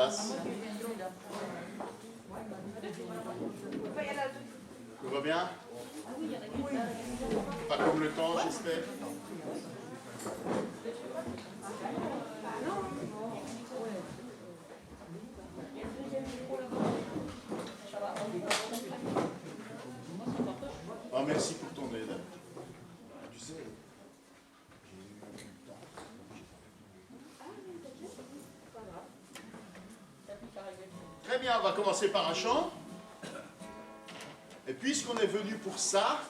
place. Tout va bien? Pas comme le temps, j'espère. Oh, merci pour ton aide. Tu sais, très bien, on va commencer par un chant. Et puisqu'on est venu pour ça,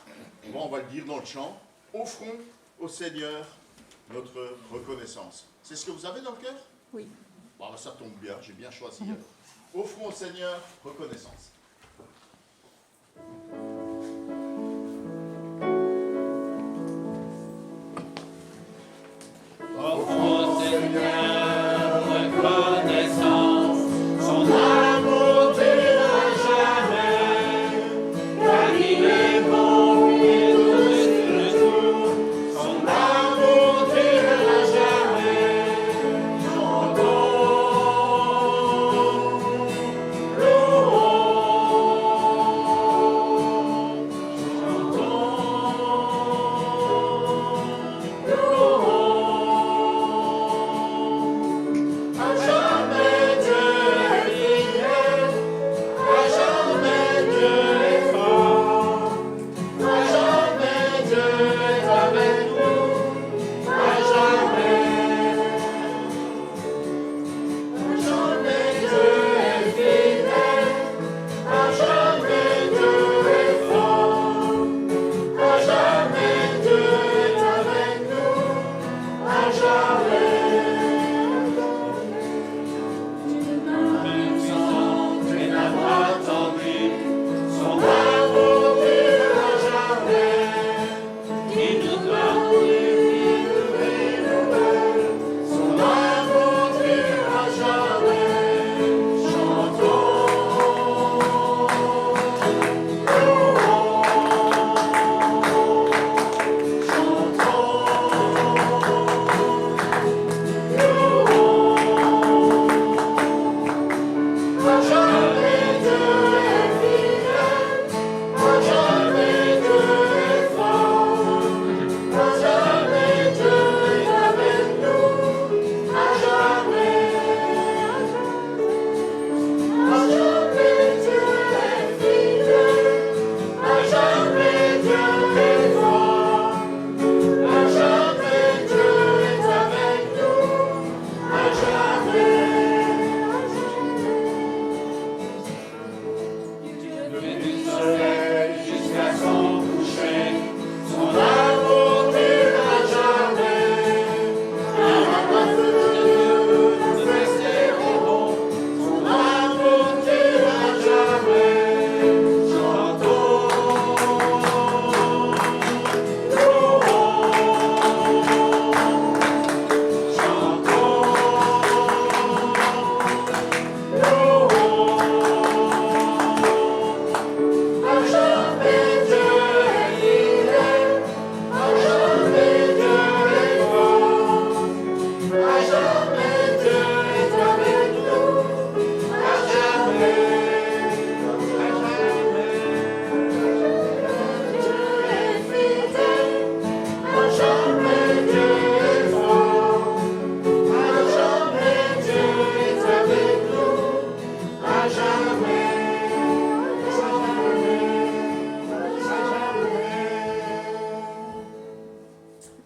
bon, on va le dire dans le chant, offrons au Seigneur notre reconnaissance. C'est ce que vous avez dans le cœur? Oui. Bon, ça tombe bien, j'ai bien choisi. Offrons au Seigneur reconnaissance. Offrons au Seigneur reconnaissance, son amour durera jamais, car il est bon et tout le tour, son amour durera jamais. Chantons,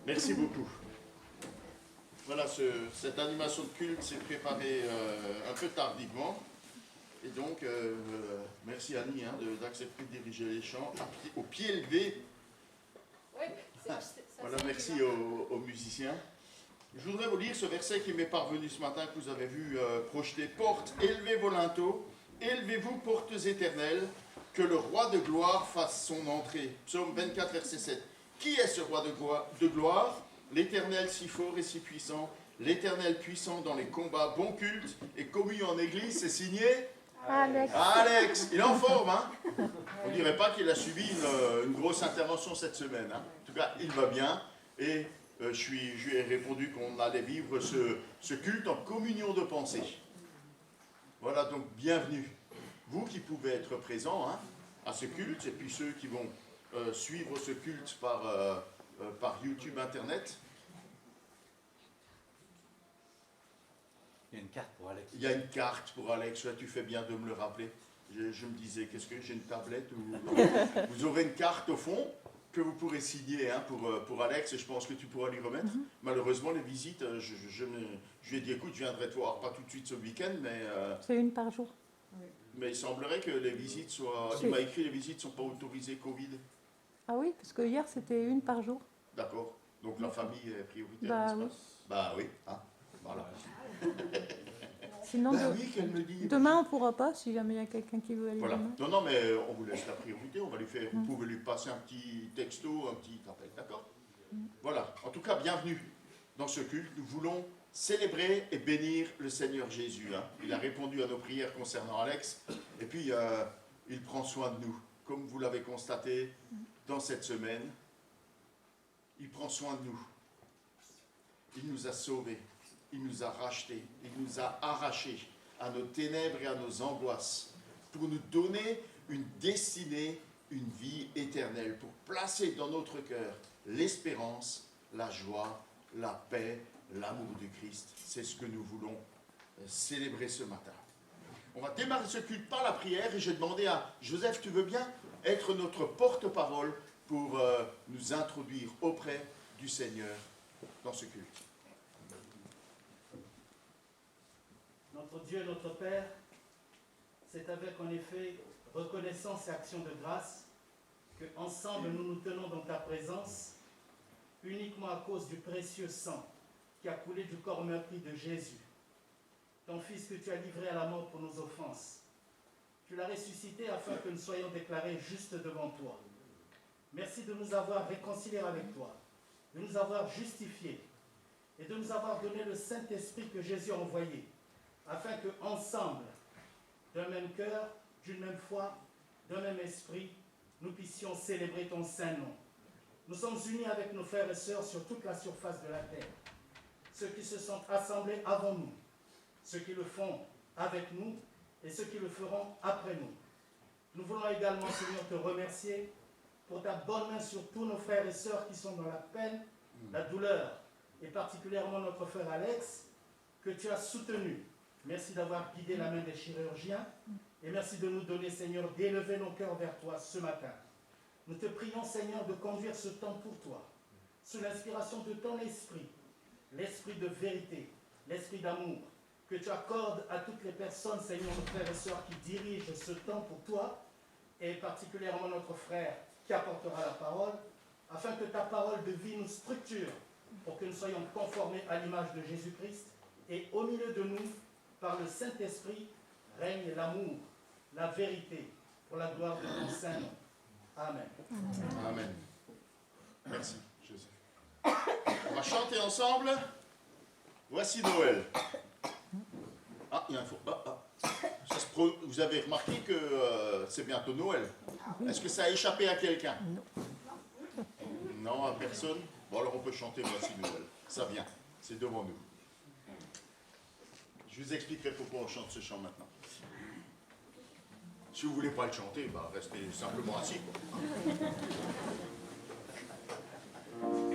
Merci beaucoup. Voilà, cette animation de culte s'est préparée un peu tardivement. Et donc, merci Annie d'accepter de diriger les chants au pied levé. Voilà, merci aux musiciens. Je voudrais vous lire ce verset qui m'est parvenu ce matin, que vous avez vu projeté. Portes, élevez vos linteaux, élevez-vous, portes éternelles, que le roi de gloire fasse son entrée. Psaume 24, verset 7. Qui est ce roi de gloire? L'Éternel si fort et si puissant, l'Éternel puissant dans les combats, bon culte et communion en église, c'est signé Alex. Alex. Il est en forme, hein? On ne dirait pas qu'il a subi une grosse intervention cette semaine. Hein? En tout cas, il va bien. Et je lui ai répondu qu'on allait vivre ce culte en communion de pensée. Voilà, donc bienvenue. Vous qui pouvez être présents hein, à ce culte, et puis ceux qui vont suivre ce culte par YouTube, Internet. Il y a une carte pour Alex. Il y a une carte pour Alex, ouais, tu fais bien de me le rappeler. Je me disais, qu'est-ce que j'ai une tablette ou... Vous aurez une carte au fond que vous pourrez signer hein, pour Alex, et je pense que tu pourras lui remettre. Malheureusement, les visites, je lui ai dit, écoute, je viendrai te voir, pas tout de suite ce week-end, mais... C'est une par jour. Mais il semblerait que les visites soient... Il m'a écrit, les visites ne sont pas autorisées Covid. Ah oui, parce que hier c'était une par jour. D'accord. Donc la famille est prioritaire, Bah n'est-ce oui. pas? Bah oui, hein. Voilà. Sinon, Bah oui, qu'elle me dit. demain on pourra pas si jamais il y a quelqu'un qui veut aller Voilà. demain. Non, non, mais on vous laisse la priorité. On va lui faire. Vous pouvez lui passer un petit texto, un petit appel, d'accord? Voilà. En tout cas, bienvenue dans ce culte. Nous voulons célébrer et bénir le Seigneur Jésus. Hein. Il a répondu à nos prières concernant Alex. Et puis, il prend soin de nous. Comme vous l'avez constaté dans cette semaine, il prend soin de nous. Il nous a sauvés. Il nous a rachetés, il nous a arrachés à nos ténèbres et à nos angoisses pour nous donner une destinée, une vie éternelle, pour placer dans notre cœur l'espérance, la joie, la paix, l'amour du Christ. C'est ce que nous voulons célébrer ce matin. On va démarrer ce culte par la prière et j'ai demandé à Joseph, tu veux bien être notre porte-parole pour nous introduire auprès du Seigneur dans ce culte. Notre Dieu, notre Père, c'est avec en effet reconnaissance et action de grâce que ensemble nous nous tenons dans ta présence, uniquement à cause du précieux sang qui a coulé du corps meurtri de Jésus, ton Fils que tu as livré à la mort pour nos offenses. Tu l'as ressuscité afin que nous soyons déclarés justes devant toi. Merci de nous avoir réconciliés avec toi, de nous avoir justifiés et de nous avoir donné le Saint-Esprit que Jésus a envoyé, afin que ensemble, d'un même cœur, d'une même foi, d'un même esprit, nous puissions célébrer ton saint nom. Nous sommes unis avec nos frères et sœurs sur toute la surface de la terre. Ceux qui se sont assemblés avant nous, ceux qui le font avec nous et ceux qui le feront après nous. Nous voulons également, Seigneur, te remercier pour ta bonne main sur tous nos frères et sœurs qui sont dans la peine, la douleur, et particulièrement notre frère Alex, que tu as soutenu. Merci d'avoir guidé la main des chirurgiens et merci de nous donner, Seigneur, d'élever nos cœurs vers toi ce matin. Nous te prions, Seigneur, de conduire ce temps pour toi, sous l'inspiration de ton esprit, l'esprit de vérité, l'esprit d'amour, que tu accordes à toutes les personnes, Seigneur, nos frères et sœurs qui dirigent ce temps pour toi, et particulièrement notre frère qui apportera la parole, afin que ta parole de vie nous structure pour que nous soyons conformés à l'image de Jésus-Christ, et au milieu de nous, par le Saint-Esprit, règne l'amour, la vérité, pour la gloire de ton Saint nom. Amen. Amen. Merci, Joseph. On va chanter ensemble. Voici Noël. Ah, il y a un faux. Vous avez remarqué que c'est bientôt Noël. Est-ce que ça a échappé à quelqu'un? Non, à personne. Bon, alors on peut chanter Voici Noël. Ça vient. C'est devant nous. Je vous expliquerai pourquoi on chante ce chant maintenant. Si vous ne voulez pas le chanter, bah restez simplement assis. Avec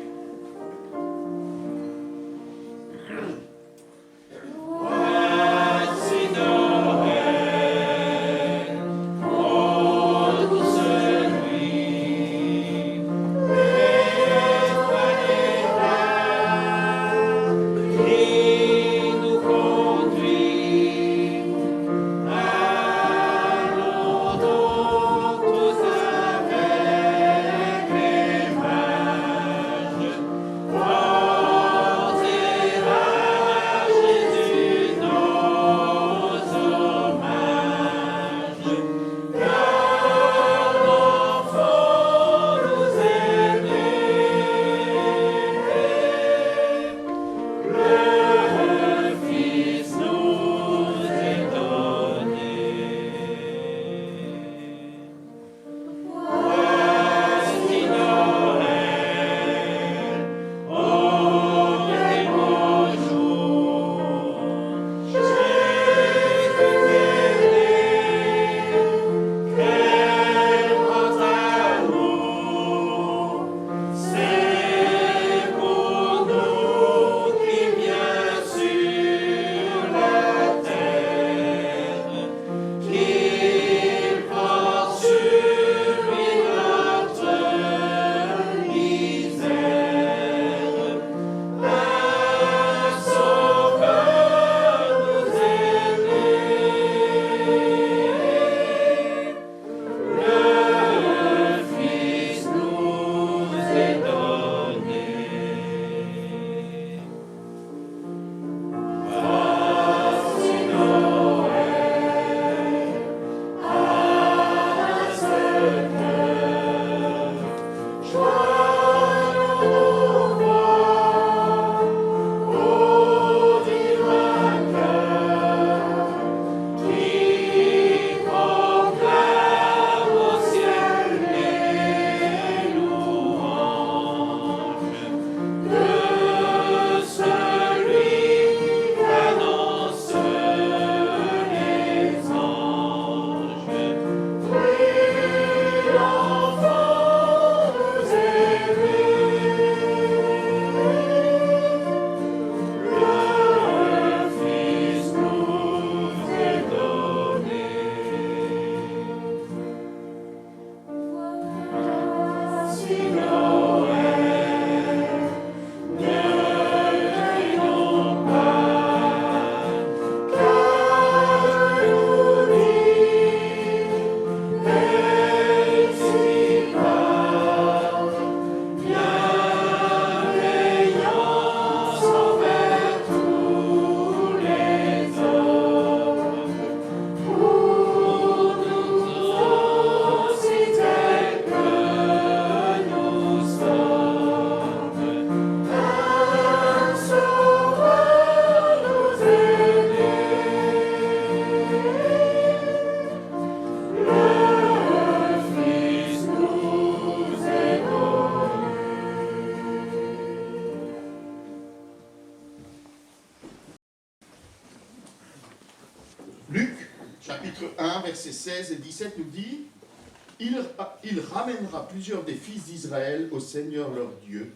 chapitre 1, versets 16 et 17 nous dit « Il ramènera plusieurs des fils d'Israël au Seigneur leur Dieu.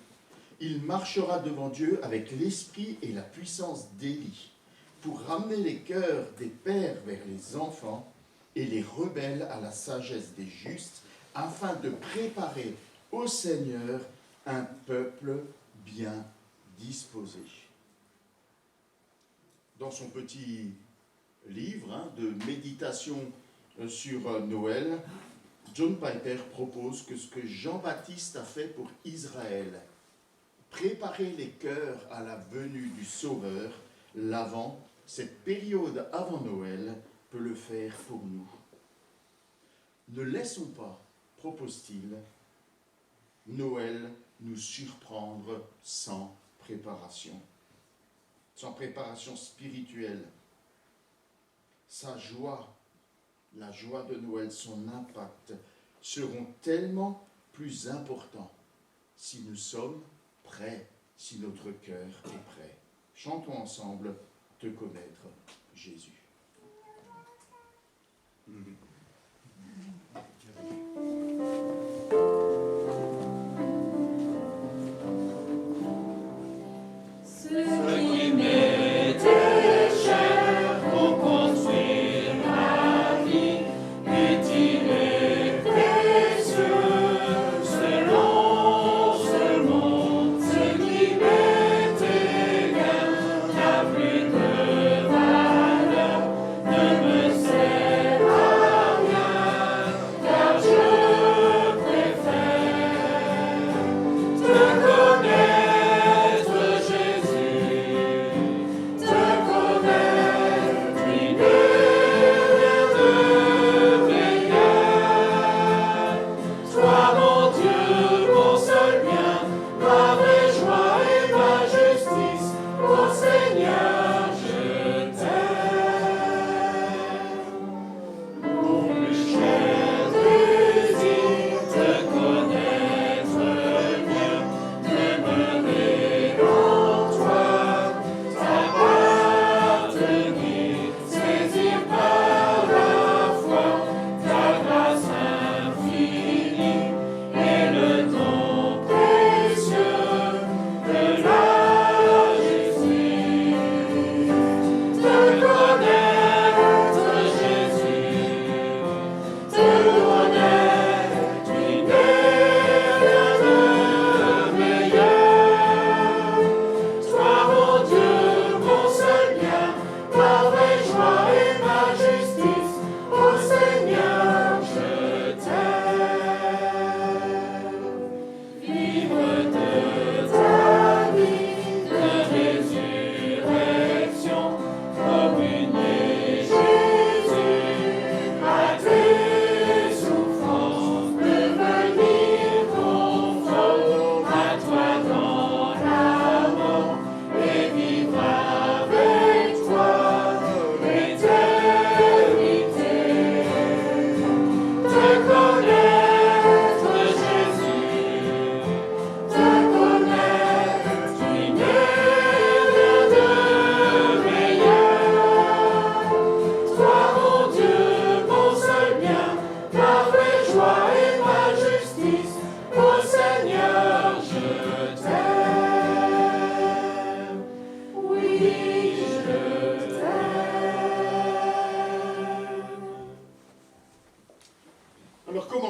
Il marchera devant Dieu avec l'esprit et la puissance d'Élie, pour ramener les cœurs des pères vers les enfants et les rebelles à la sagesse des justes, afin de préparer au Seigneur un peuple bien disposé. » Dans son petit livre de méditation sur Noël, John Piper propose que ce que Jean-Baptiste a fait pour Israël, préparer les cœurs à la venue du Sauveur, l'avant, cette période avant Noël, peut le faire pour nous. Ne laissons pas, propose-t-il, Noël nous surprendre sans préparation spirituelle. Sa joie, la joie de Noël, son impact seront tellement plus importants si nous sommes prêts, si notre cœur est prêt. Chantons ensemble « Te connaître, Jésus ».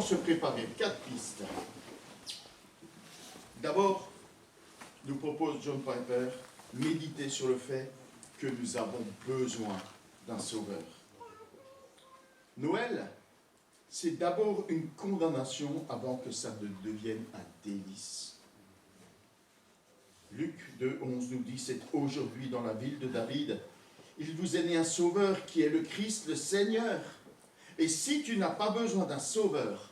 se préparer. 4 pistes. D'abord, nous propose John Piper, méditer sur le fait que nous avons besoin d'un sauveur. Noël, c'est d'abord une condamnation avant que ça ne devienne un délice. Luc 2,11 nous dit, c'est aujourd'hui dans la ville de David, il vous est né un sauveur qui est le Christ, le Seigneur. Et si tu n'as pas besoin d'un sauveur,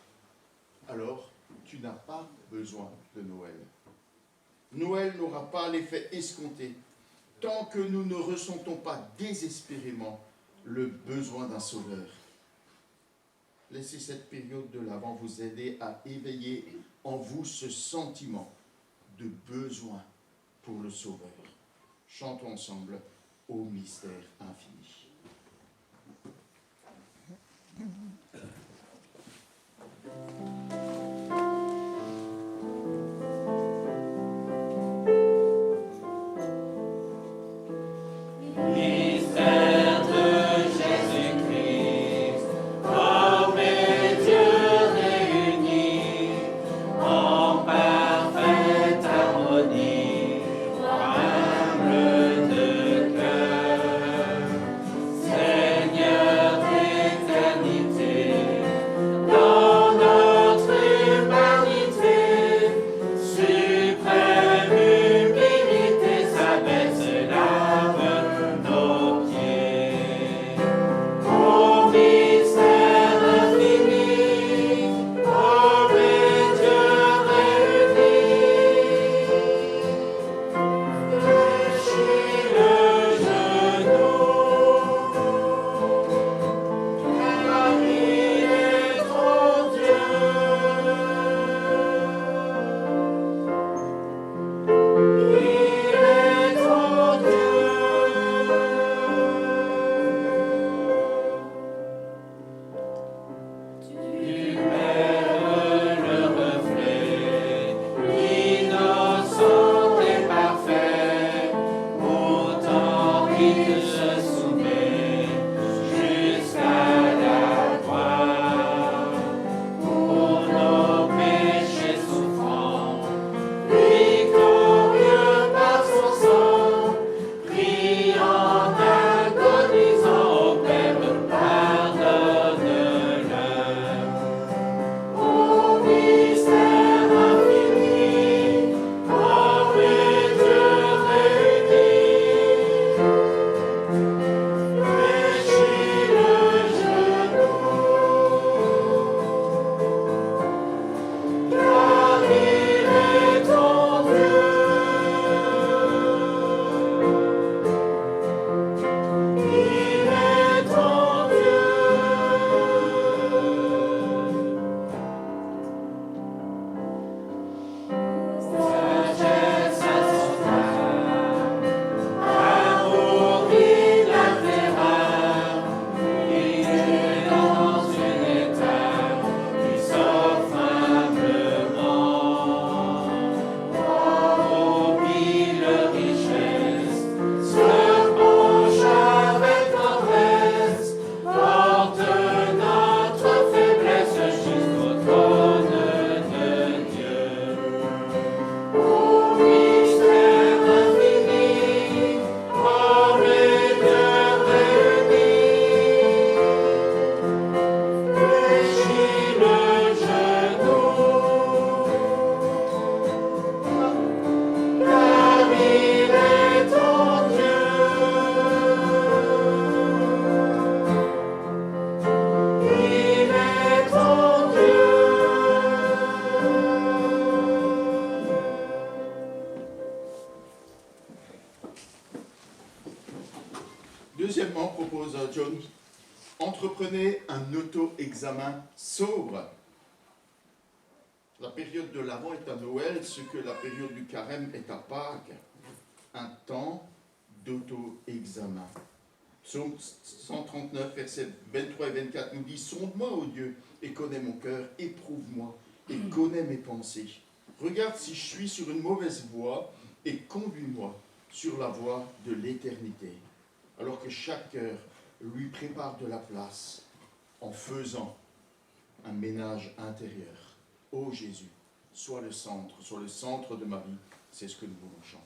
alors tu n'as pas besoin de Noël. Noël n'aura pas l'effet escompté tant que nous ne ressentons pas désespérément le besoin d'un sauveur. Laissez cette période de l'Avent vous aider à éveiller en vous ce sentiment de besoin pour le Sauveur. Chantons ensemble au mystère infini. Troisièmement, propose John, entreprenez un auto-examen sobre. La période de l'Avent est à Noël, ce que la période du Carême est à Pâques. Un temps d'auto-examen. Psaume 139, versets 23 et 24 nous dit « Sonde-moi, ô Dieu, et connais mon cœur, éprouve-moi, et connais mes pensées. Regarde si je suis sur une mauvaise voie, et conduis-moi sur la voie de l'éternité. » Alors que chaque cœur lui prépare de la place en faisant un ménage intérieur. Ô Jésus, sois le centre de ma vie. C'est ce que nous voulons chanter.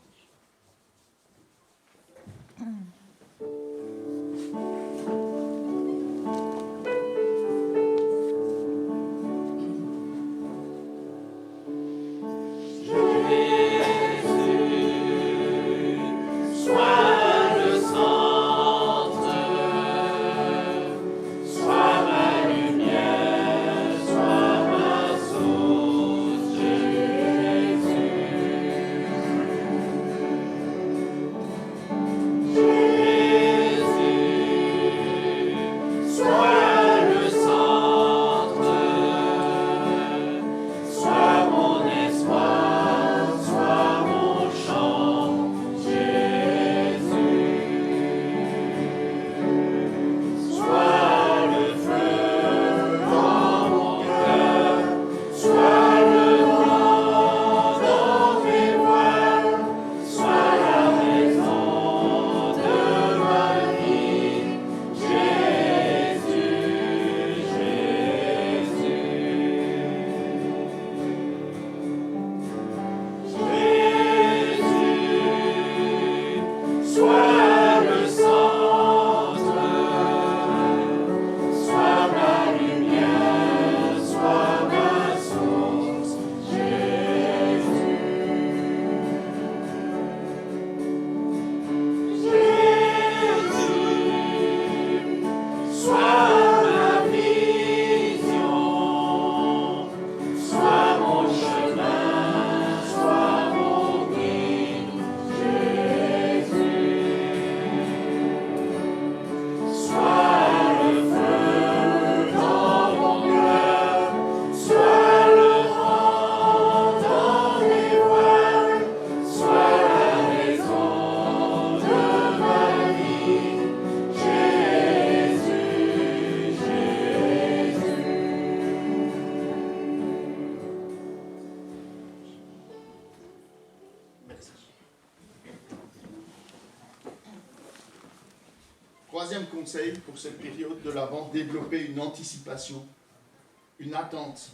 Troisième conseil pour cette période de l'Avent, développer une anticipation, une attente,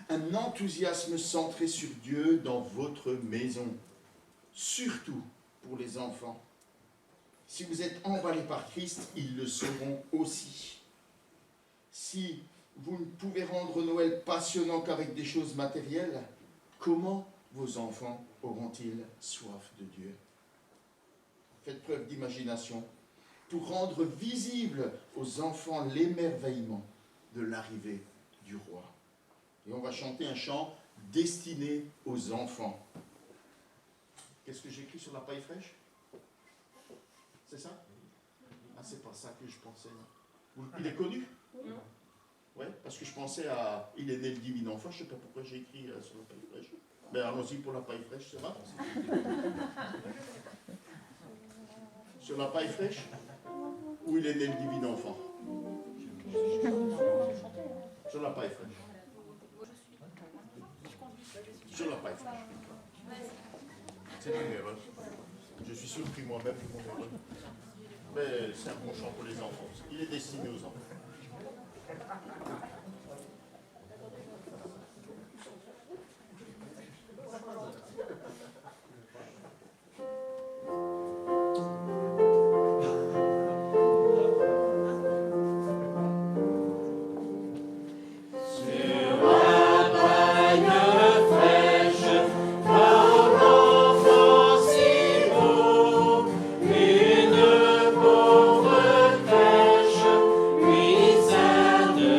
un enthousiasme centré sur Dieu dans votre maison, surtout pour les enfants. Si vous êtes emballés par Christ, ils le seront aussi. Si vous ne pouvez rendre Noël passionnant qu'avec des choses matérielles, comment vos enfants auront-ils soif de Dieu? Faites preuve d'imagination pour rendre visible aux enfants l'émerveillement de l'arrivée du roi. Et on va chanter un chant destiné aux enfants. Qu'est-ce que j'ai écrit sur la paille fraîche? C'est ça? Ah, c'est pas ça que je pensais. Il est connu? Non. Oui, parce que je pensais à « Il est né le divin enfant », je ne sais pas pourquoi j'ai écrit sur la paille fraîche. Mais allons-y pour la paille fraîche, ça va? Sur la paille fraîche? Où il est né le divin enfant? Sur la paille fraîche. Sur la paille fraîche. C'est une erreur. Je suis surpris moi-même de mon erreur. Mais c'est un bon chant pour les enfants. Il est destiné aux enfants. Une pauvre crèche, puiselle de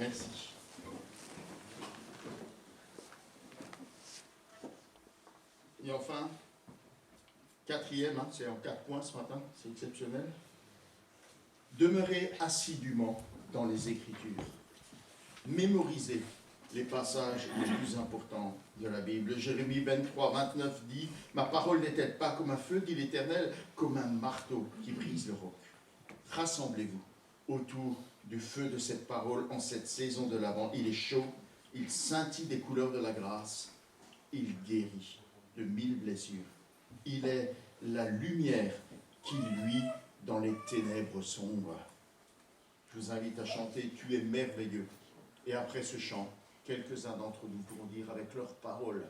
Merci. Et enfin, quatrième, c'est en 4 points ce matin, c'est exceptionnel. Demeurez assidûment dans les Écritures. Mémorisez les passages les plus importants de la Bible. Jérémie 23, 29 dit « Ma parole n'est-elle pas comme un feu, dit l'Éternel, comme un marteau qui brise le roc. Rassemblez-vous autour du feu de cette parole en cette saison de l'Avent. Il est chaud, il scintille des couleurs de la grâce, il guérit de 1000 blessures. Il est la lumière qui luit dans les ténèbres sombres. » Je vous invite à chanter « Tu es merveilleux ». Et après ce chant, quelques-uns d'entre nous pourront dire avec leurs paroles,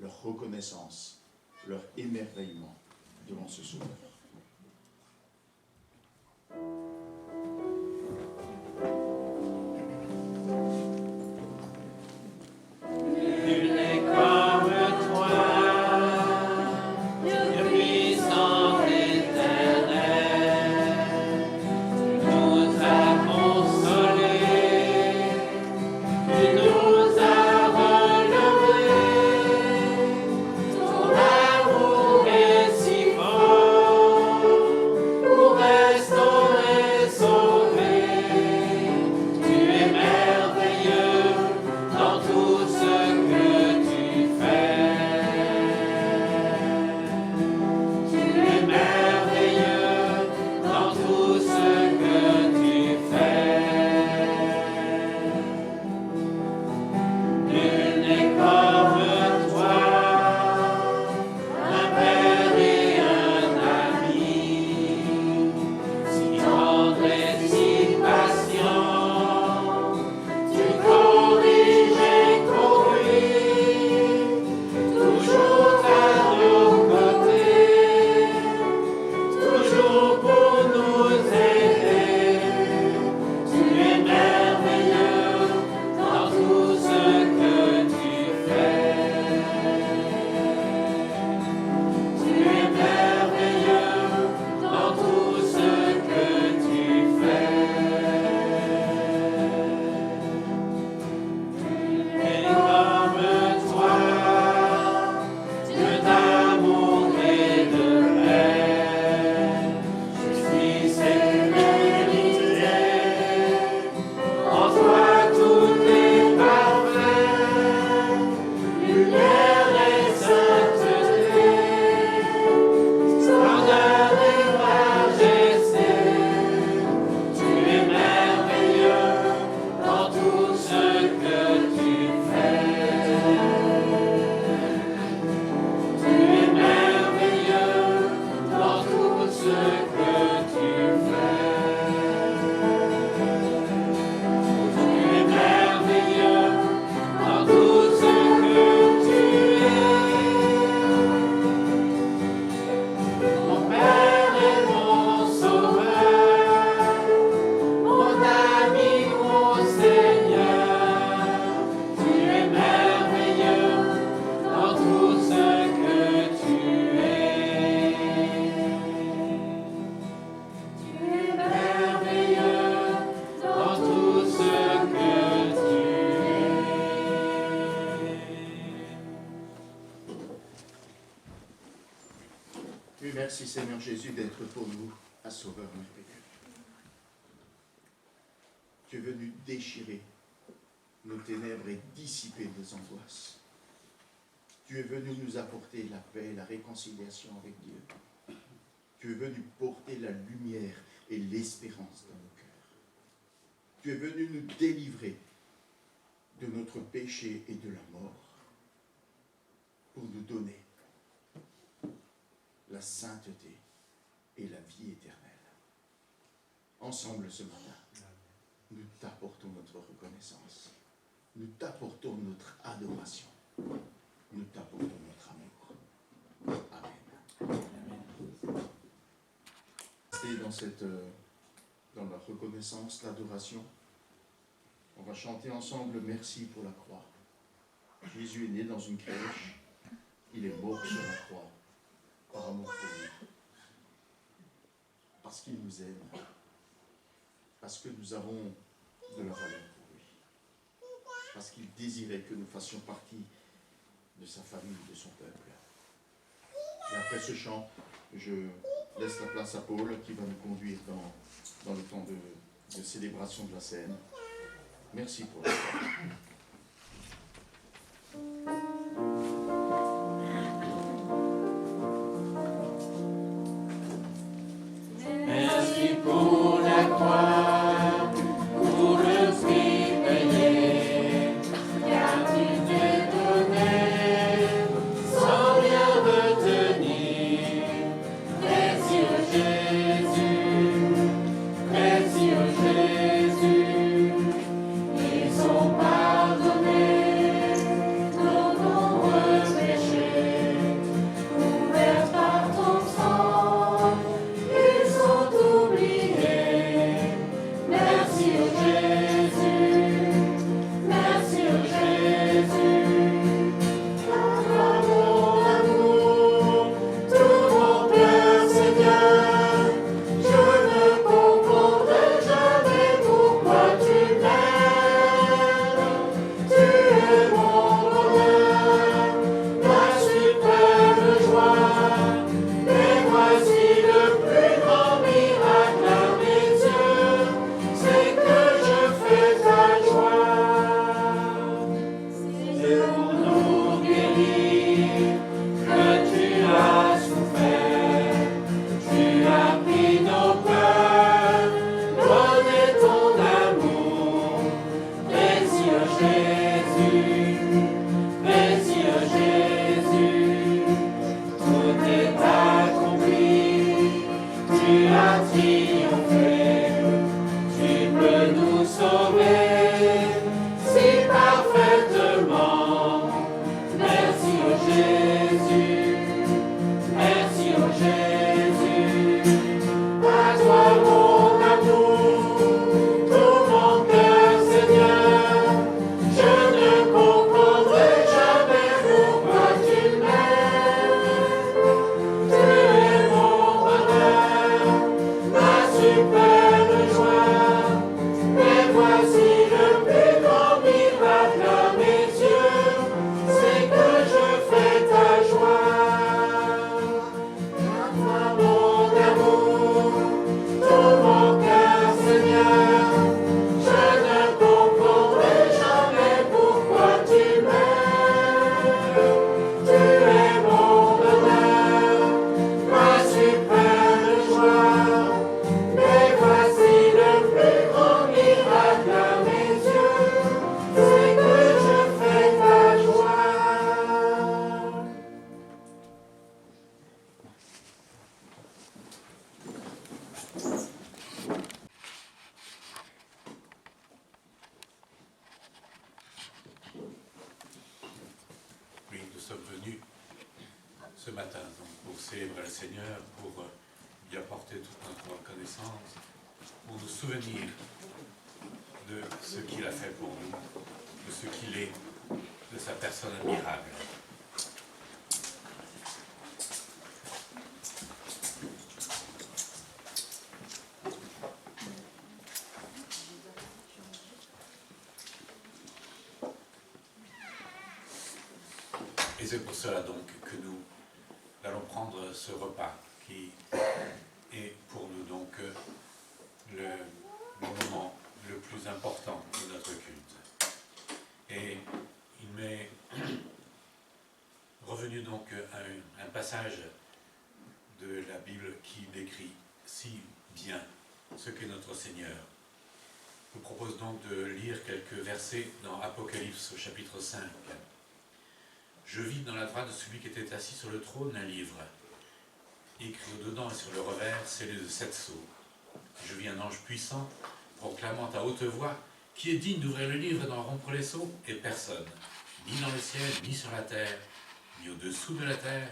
leur reconnaissance, leur émerveillement devant ce Sauveur. Nul n'est comme toi, Dieu puissant éternel. Tu nous as consolés, tu nous as relevés. Ton amour est si fort pour restaurer, sauver. Tu es merveilleux dans tout ce que tu fais. Tu es merveilleux dans tout ce que tu fais. Nul n'est comme toi, un père et un ami, si tendre et si patient. Tu corriges et conduis, toujours à nos côtés, toujours pour nous aider. Tu es merveilleux dans tout ce que tu fais. Tu es merveilleux dans tout ce que tu fais. Et comme toi, Dieu d'amour et de paix, justice et vérité, en toi tout est parfait, lumière et sainteté, splendeur et majesté. Tu es merveilleux dans tout ce que tu fais. Tu es merveilleux dans tout ce que tu fais. Tu es merveilleux dans tout ce que tu es. Mon Père et mon Sauveur, mon ami, mon Seigneur, tu es merveilleux dans tout ce que tu es. Tu es merveilleux dans tout ce que tu es. Oui, merci Seigneur Jésus d'être pour nous un Sauveur merveilleux. Tu es venu déchirer nos ténèbres et dissiper nos angoisses. Tu es venu nous apporter la paix, la réconciliation avec Dieu. Tu es venu porter la lumière et l'espérance dans nos cœurs. Tu es venu nous délivrer de notre péché et de la mort pour nous donner la sainteté et la vie éternelle. Ensemble ce matin, nous t'apportons notre reconnaissance. Nous t'apportons notre adoration. Nous t'apportons notre amour. Amen. Et dans la reconnaissance, l'adoration, on va chanter ensemble merci pour la croix. Jésus est né dans une crèche. Il est mort sur la croix par amour pour nous. Parce qu'il nous aime. Parce que nous avons de la valeur pour lui. désirait que nous fassions partie de sa famille, de son peuple. Et après ce chant, je laisse la place à Paul qui va nous conduire dans le temps de célébration de la scène. Merci Paul. Merci pour la croix, pour le prix payé, car tu t'es donné sans rien retenir. Précieux Jésus, précieux Jésus, ils sont pardonnés nos nombreux péchés, couverts par ton sang. Ils sont oubliés. Merci au Jésus, merci au Jésus. Par mon amour, tout mon cœur, Seigneur, je ne comprendrai jamais pourquoi tu m'aimes. Tu es mon bonheur, ma suprême joie. Mais voici le plus grand miracle à mes yeux, c'est que je fais ta joie. C'est pour nous guérir que tu as souffert. Tu as pris nos peurs, donné ton amour. Précieux Jésus, précieux Jésus. Tout est accompli, tu as triomphé, tu peux nous sauver si parfaitement. Merci au Jésus, merci au Jésus. À toi mon amour, tout mon cœur Seigneur, je ne comprendrai jamais pourquoi tu m'aimes. Tu es mon bonheur, ma suprême joie. Mais voici le plus grand miracle à mes yeux, c'est que je fais ta joie. À toi mon amour, tout mon cœur Seigneur, je ne comprendrai jamais pourquoi tu m'aimes. Tu es mon bonheur, ma suprême joie. Mais voici le plus grand miracle à mes yeux, c'est que je fais ta joie. Oui, nous sommes venus ce matin donc, pour célébrer le Seigneur, pour lui apporter toute notre reconnaissance, pour nous souvenir de ce qu'il a fait pour nous, de ce qu'il est, de sa personne admirable. Et c'est pour cela donc que nous allons prendre ce repas qui est pour nous donc le moment le plus important de notre culte. Et il m'est revenu donc un passage de la Bible qui décrit si bien ce qu'est notre Seigneur. Je vous propose donc de lire quelques versets dans Apocalypse au chapitre 5. Je vis dans la droite de celui qui était assis sur le trône un livre, écrit au-dedans et sur le revers, scellé de 7 sceaux. Je vis un ange puissant, proclamant à haute voix, qui est digne d'ouvrir le livre et d'en rompre les sceaux, et personne, ni dans le ciel, ni sur la terre, ni au-dessous de la terre,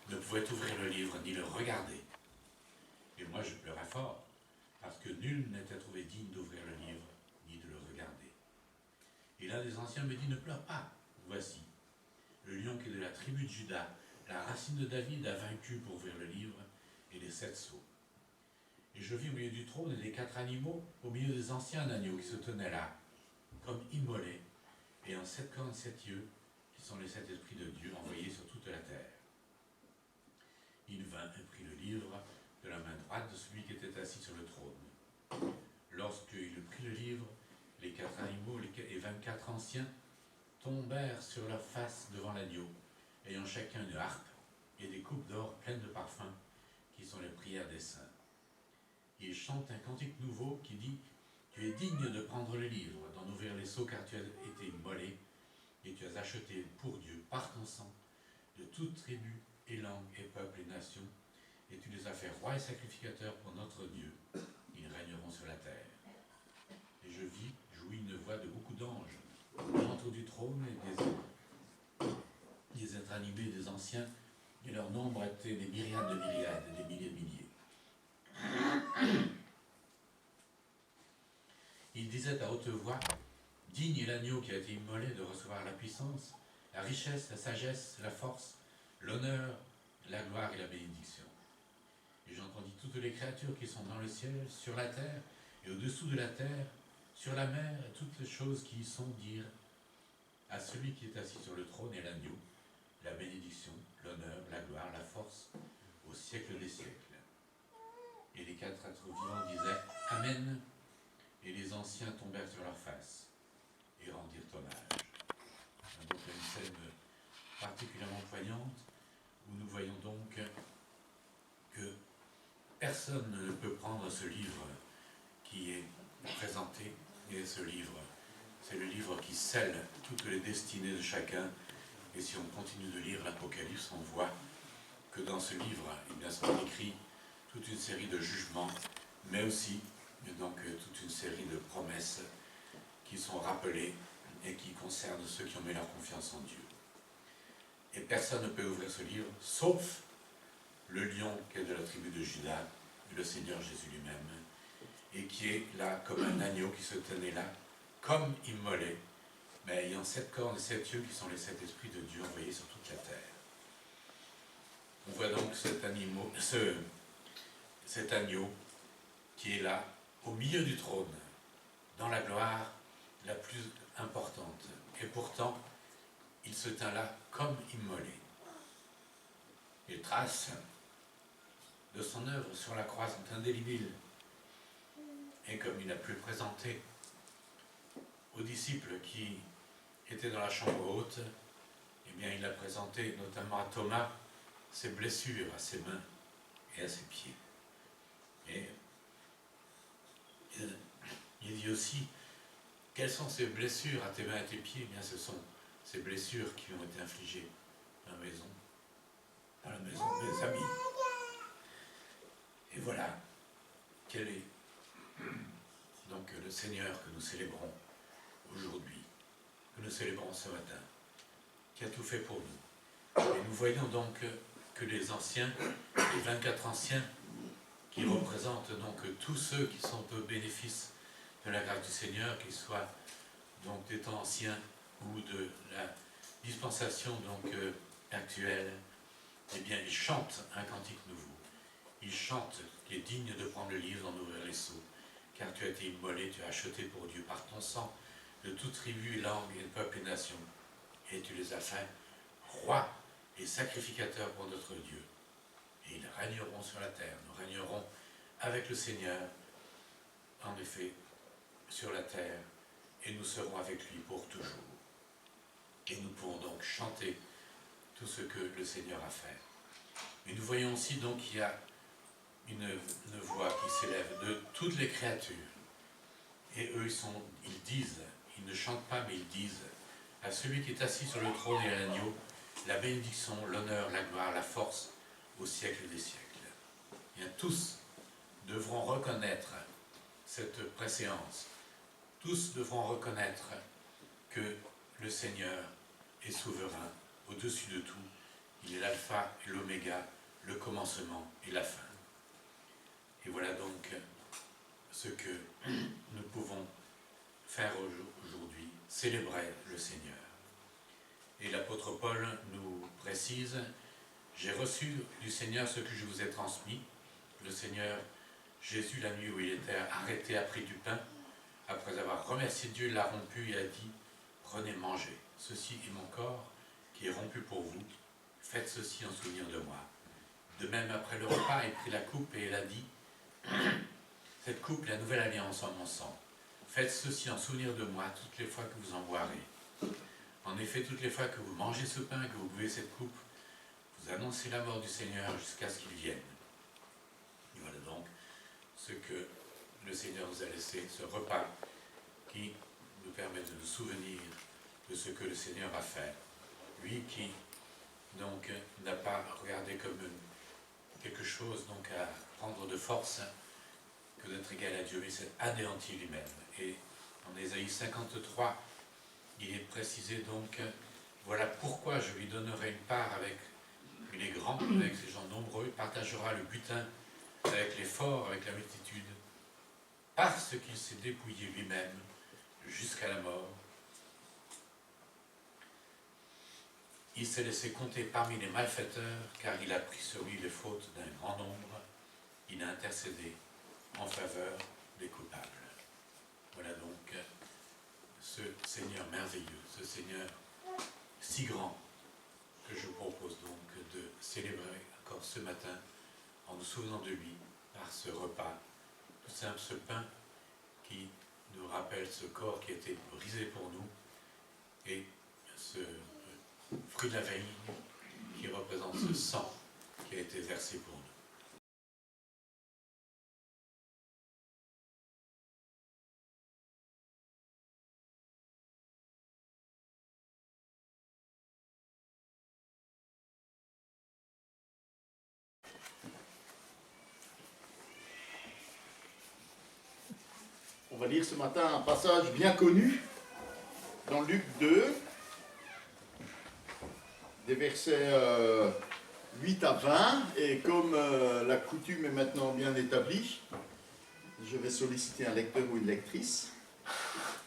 ne pouvait ouvrir le livre, ni le regarder. Et moi je pleurais fort, parce que nul n'était trouvé digne d'ouvrir le livre, ni de le regarder. Et l'un des anciens me dit, ne pleure pas, voici. Le lion qui est de la tribu de Juda, la racine de David, a vaincu pour ouvrir le livre et les 7 sceaux. Et je vis au milieu du trône et des 4 animaux, au milieu des anciens un agneau qui se tenait là, comme immolé, ayant 7 cornes, 7 yeux, qui sont les 7 esprits de Dieu envoyés sur toute la terre. Il vint et prit le livre de la main droite de celui qui était assis sur le trône. Lorsqu'il prit le livre, les 4 animaux et 24 anciens tombèrent sur leur face devant l'agneau, ayant chacun une harpe et des coupes d'or pleines de parfums, qui sont les prières des saints. Ils chantent un cantique nouveau qui dit « Tu es digne de prendre le livre, d'en ouvrir les sceaux, car tu as été immolé, et tu as acheté pour Dieu, par ton sang, de toute tribu, et langue, et peuple, et nation, et tu les as fait rois et sacrificateurs pour notre Dieu. Ils régneront sur la terre. » Et je vis, jouis une voix de beaucoup d'anges, autour du trône, et des êtres animés, des anciens, et leur nombre était des myriades de myriades, et des milliers de milliers. Il disait à haute voix, « Digne est l'agneau qui a été immolé de recevoir la puissance, la richesse, la sagesse, la force, l'honneur, la gloire et la bénédiction. » Et j'entendis toutes les créatures qui sont dans le ciel, sur la terre, et au-dessous de la terre, sur la mer, et toutes les choses qui y sont, dire à celui qui est assis sur le trône et l'agneau, la bénédiction, l'honneur, la gloire, la force, au siècle des siècles. Et les 4 êtres vivants disaient « Amen » et les anciens tombèrent sur leur face et rendirent hommage. Donc une scène particulièrement poignante où nous voyons donc que personne ne peut prendre ce livre qui est présenté, et ce livre, c'est le livre qui scelle toutes les destinées de chacun. Et si on continue de lire l'Apocalypse, on voit que dans ce livre, il y a écrit toute une série de jugements, mais aussi donc toute une série de promesses qui sont rappelées et qui concernent ceux qui ont mis leur confiance en Dieu. Et personne ne peut ouvrir ce livre, sauf le lion qui est de la tribu de Juda, le Seigneur Jésus lui-même, et qui est là comme un agneau qui se tenait là, comme immolé, mais ayant 7 cornes et 7 yeux qui sont les 7 esprits de Dieu envoyés sur toute la terre. On voit donc cet agneau qui est là, au milieu du trône, dans la gloire la plus importante. Et pourtant, il se tint là comme immolé. Les traces de son œuvre sur la croix sont indélébiles. Et comme il a pu le présenter aux disciples qui étaient dans la chambre haute, eh bien il a présenté notamment à Thomas ses blessures à ses mains et à ses pieds. Et il dit aussi, quelles sont ces blessures à tes mains et à tes pieds? Eh bien ce sont ces blessures qui ont été infligées dans la maison des amis. Et voilà, quel est donc le Seigneur que nous célébrons aujourd'hui, que nous célébrons ce matin, qui a tout fait pour nous. Et nous voyons donc que les anciens, les 24 anciens, qui représentent donc tous ceux qui sont au bénéfice de la grâce du Seigneur, qu'ils soient donc des temps anciens ou de la dispensation donc actuelle, eh bien ils chantent un cantique nouveau. Ils chantent qui est digne de prendre le livre, d'en ouvrir les sceaux, car tu as été immolé, tu as acheté pour Dieu par ton sang de toute tribu, langue, et peuple et nation, et tu les as fait rois et sacrificateurs pour notre Dieu. Et ils régneront sur la terre, nous régnerons avec le Seigneur, en effet, sur la terre, et nous serons avec lui pour toujours. Et nous pourrons donc chanter tout ce que le Seigneur a fait. Mais nous voyons aussi donc qu'il y a une voix qui s'élève de toutes les créatures. Et eux, ils disent, ils ne chantent pas, mais ils disent à celui qui est assis sur le trône et à l'agneau, la bénédiction, l'honneur, la gloire, la force, au siècle des siècles. Et bien, tous devront reconnaître cette préséance. Tous devront reconnaître que le Seigneur est souverain, au-dessus de tout. Il est l'alpha et l'oméga, le commencement et la fin. Et voilà donc ce que nous pouvons faire aujourd'hui, célébrer le Seigneur. Et l'apôtre Paul nous précise, « J'ai reçu du Seigneur ce que je vous ai transmis. Le Seigneur Jésus, la nuit où il était arrêté, a pris du pain. Après avoir remercié Dieu, il l'a rompu et a dit, « prenez, mangez. Ceci est mon corps qui est rompu pour vous. Faites ceci en souvenir de moi. De même, après le repas, il prit la coupe et il a dit, cette coupe est la nouvelle alliance en mon sang. Faites ceci en souvenir de moi toutes les fois que vous en boirez. En effet, toutes les fois que vous mangez ce pain et que vous buvez cette coupe, vous annoncez la mort du Seigneur jusqu'à ce qu'il vienne. Et voilà donc ce que le Seigneur nous a laissé, ce repas qui nous permet de nous souvenir de ce que le Seigneur a fait. Lui qui donc n'a pas regardé comme quelque chose donc à prendre de force que d'être égal à Dieu, mais s'est anéanti lui-même. Et en Ésaïe 53, il est précisé donc, voilà pourquoi je lui donnerai une part avec les grands, avec ces gens nombreux, il partagera le butin avec les forts, avec la multitude, parce qu'il s'est dépouillé lui-même jusqu'à la mort. Il s'est laissé compter parmi les malfaiteurs, car il a pris sur lui les fautes d'un grand nombre. Il a intercédé en faveur des coupables. Voilà donc ce Seigneur merveilleux, ce Seigneur si grand, que je propose donc de célébrer encore ce matin en nous souvenant de lui par ce repas, tout simple, ce pain qui nous rappelle ce corps qui a été brisé pour nous et ce fruit de la vigne qui représente ce sang qui a été versé pour nous. On va lire ce matin un passage bien connu dans Luc 2, des versets 8 à 20. Et comme la coutume est maintenant bien établie, je vais solliciter un lecteur ou une lectrice.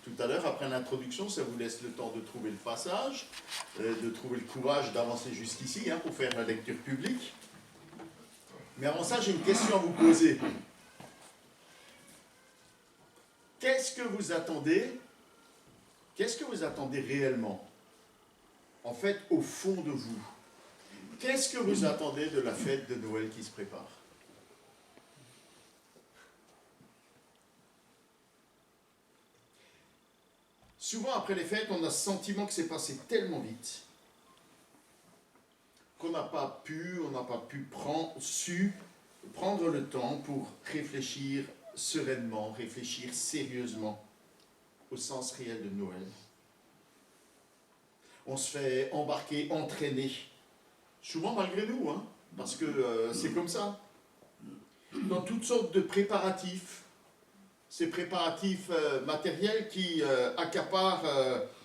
Tout à l'heure, après l'introduction, ça vous laisse le temps de trouver le passage, de trouver le courage d'avancer jusqu'ici pour faire la lecture publique. Mais avant ça, j'ai une question à vous poser. Qu'est-ce que vous attendez? Qu'est-ce que vous attendez réellement? En fait, au fond de vous. Qu'est-ce que vous attendez de la fête de Noël qui se prépare? Souvent, après les fêtes, on a ce sentiment que c'est passé tellement vite qu'on n'a pas pu prendre le temps pour réfléchir sereinement, réfléchir sérieusement au sens réel de Noël. On se fait embarquer, entraîner, souvent malgré nous, parce que c'est comme ça, dans toutes sortes de préparatifs, ces préparatifs matériels qui accaparent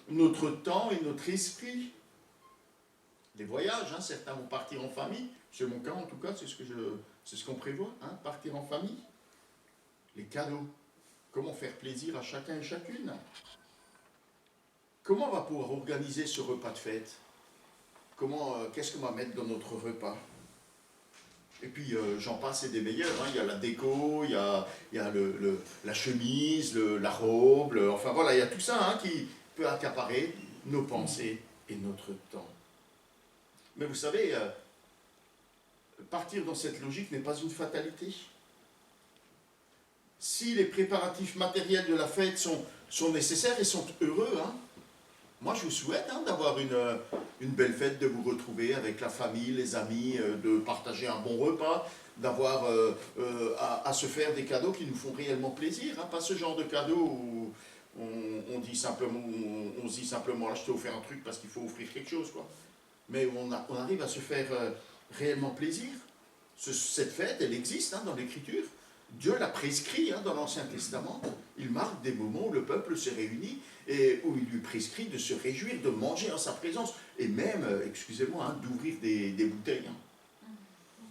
notre temps et notre esprit. Les voyages, certains vont partir en famille, c'est mon cas en tout cas, c'est ce qu'on prévoit, partir en famille. Les cadeaux, comment faire plaisir à chacun et chacune? Comment on va pouvoir organiser ce repas de fête? Qu'est-ce qu'on va mettre dans notre repas? Et puis j'en passe et des meilleurs, il y a la déco, il y a la chemise, la robe, enfin voilà, il y a tout ça qui peut accaparer nos pensées et notre temps. Mais vous savez, partir dans cette logique n'est pas une fatalité. Si les préparatifs matériels de la fête sont nécessaires et sont heureux, moi je vous souhaite d'avoir une belle fête, de vous retrouver avec la famille, les amis, de partager un bon repas, d'avoir à se faire des cadeaux qui nous font réellement plaisir, pas ce genre de cadeaux où on se dit simplement là je t'ai offert un truc parce qu'il faut offrir quelque chose, quoi. Mais on arrive à se faire réellement plaisir. Cette fête, elle existe dans l'Écriture. Dieu l'a prescrit dans l'Ancien Testament. Il marque des moments où le peuple se réunit et où il lui prescrit de se réjouir, de manger en sa présence et même, d'ouvrir des bouteilles.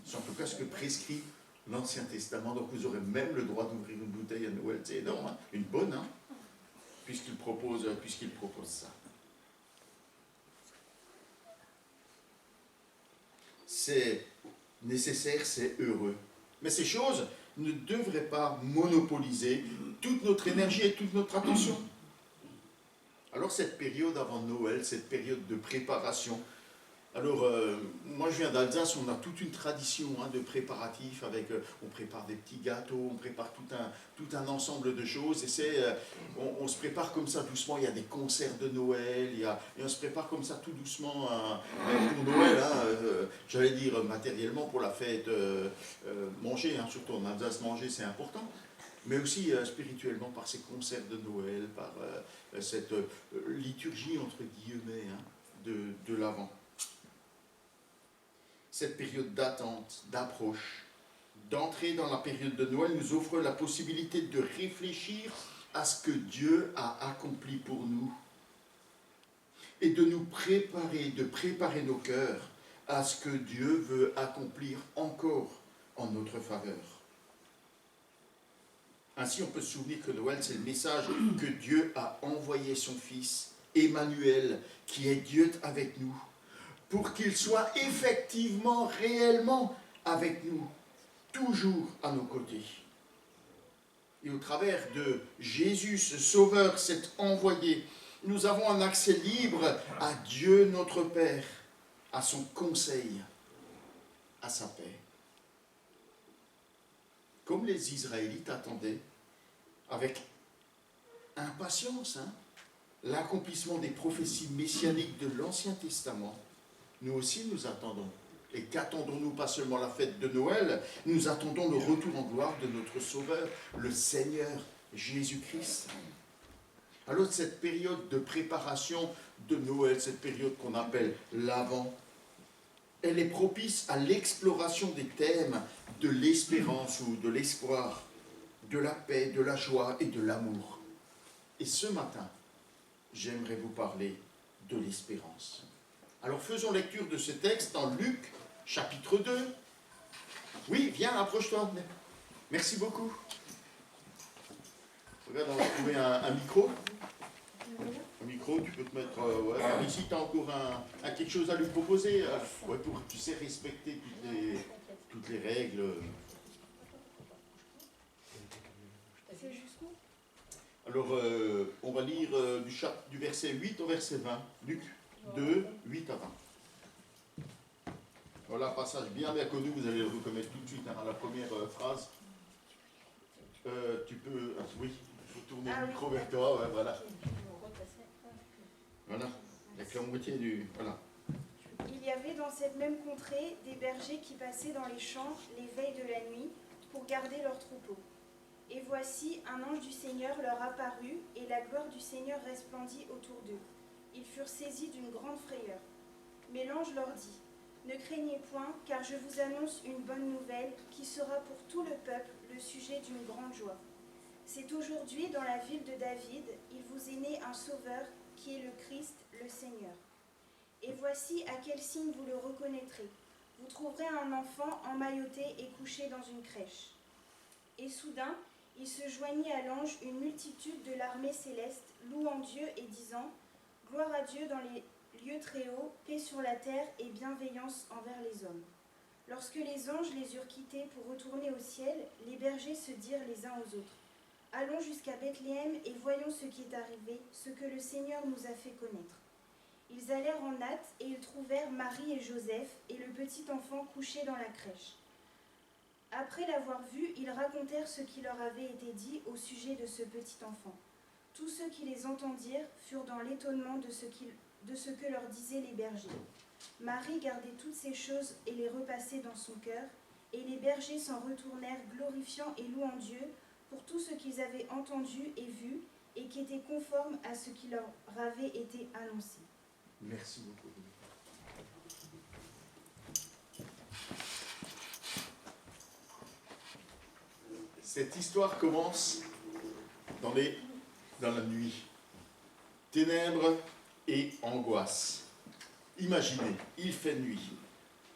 C'est en tout cas ce que prescrit l'Ancien Testament. Donc vous aurez même le droit d'ouvrir une bouteille à Noël. C'est énorme, une bonne, puisqu'il propose ça. C'est nécessaire, c'est heureux. Mais ces choses ne devraient pas monopoliser toute notre énergie et toute notre attention. Alors Alors cette période avant Noël, cette période de préparation, alors moi je viens d'Alsace, on a toute une tradition de préparatifs, avec, on prépare des petits gâteaux, on prépare tout un ensemble de choses, et on se prépare comme ça doucement, il y a des concerts de Noël, et on se prépare comme ça tout doucement pour Noël, j'allais dire matériellement pour la fête, manger, surtout en Alsace, manger c'est important. Mais aussi spirituellement par ces concerts de Noël, par cette liturgie entre guillemets de l'Avent. Cette période d'attente, d'approche, d'entrée dans la période de Noël nous offre la possibilité de réfléchir à ce que Dieu a accompli pour nous et de nous préparer, de préparer nos cœurs à ce que Dieu veut accomplir encore en notre faveur. Ainsi, on peut se souvenir que Noël, c'est le message que Dieu a envoyé son Fils, Emmanuel, qui est Dieu avec nous, pour qu'il soit effectivement, réellement avec nous, toujours à nos côtés. Et au travers de Jésus, ce Sauveur, cet envoyé, nous avons un accès libre à Dieu notre Père, à son conseil, à sa paix. Comme les Israélites attendaient avec impatience l'accomplissement des prophéties messianiques de l'Ancien Testament, nous aussi nous attendons. Et qu'attendons-nous? Pas seulement la fête de Noël, nous attendons le retour en gloire de notre Sauveur, le Seigneur Jésus-Christ. Alors cette période de préparation de Noël, cette période qu'on appelle l'Avent, elle est propice à l'exploration des thèmes de l'espérance ou de l'espoir, de la paix, de la joie et de l'amour. Et ce matin, j'aimerais vous parler de l'espérance. Alors faisons lecture de ce texte dans Luc, chapitre 2. Oui, viens, approche-toi. Merci beaucoup. Regarde, on va trouver un micro. Un micro, tu peux te mettre... ici, tu as encore quelque chose à lui proposer pour que tu sais respecter toutes les règles. C'est jusqu'où? Alors, on va lire du verset 8 au verset 20. Luc 2, 8 à 20. Voilà, passage bien connu, vous allez le reconnaître tout de suite à la première phrase. Tu peux... oui, il faut tourner le micro vers toi, ouais, voilà. Voilà, avec la moitié du... Voilà. Il y avait dans cette même contrée des bergers qui passaient dans les champs les veilles de la nuit pour garder leurs troupeaux. Et voici, un ange du Seigneur leur apparut, et la gloire du Seigneur resplendit autour d'eux. Ils furent saisis d'une grande frayeur. Mais l'ange leur dit, « Ne craignez point, car je vous annonce une bonne nouvelle qui sera pour tout le peuple le sujet d'une grande joie. C'est aujourd'hui, dans la ville de David, il vous est né un sauveur qui est le Christ, le Seigneur. Et voici à quel signe vous le reconnaîtrez. Vous trouverez un enfant emmailloté et couché dans une crèche. » Et soudain, il se joignit à l'ange une multitude de l'armée céleste, louant Dieu et disant « Gloire à Dieu dans les lieux très hauts, paix sur la terre et bienveillance envers les hommes. » Lorsque les anges les eurent quittés pour retourner au ciel, les bergers se dirent les uns aux autres « Allons jusqu'à Bethléem et voyons ce qui est arrivé, ce que le Seigneur nous a fait connaître. » Ils allèrent en hâte et ils trouvèrent Marie et Joseph et le petit enfant couché dans la crèche. Après l'avoir vu, ils racontèrent ce qui leur avait été dit au sujet de ce petit enfant. Tous ceux qui les entendirent furent dans l'étonnement de ce que leur disaient les bergers. Marie gardait toutes ces choses et les repassait dans son cœur, et les bergers s'en retournèrent glorifiant et louant Dieu pour tout ce qu'ils avaient entendu et vu, et qui était conforme à ce qui leur avait été annoncé. Merci beaucoup. Cette histoire commence dans la nuit. Ténèbres et angoisse. Imaginez, il fait nuit.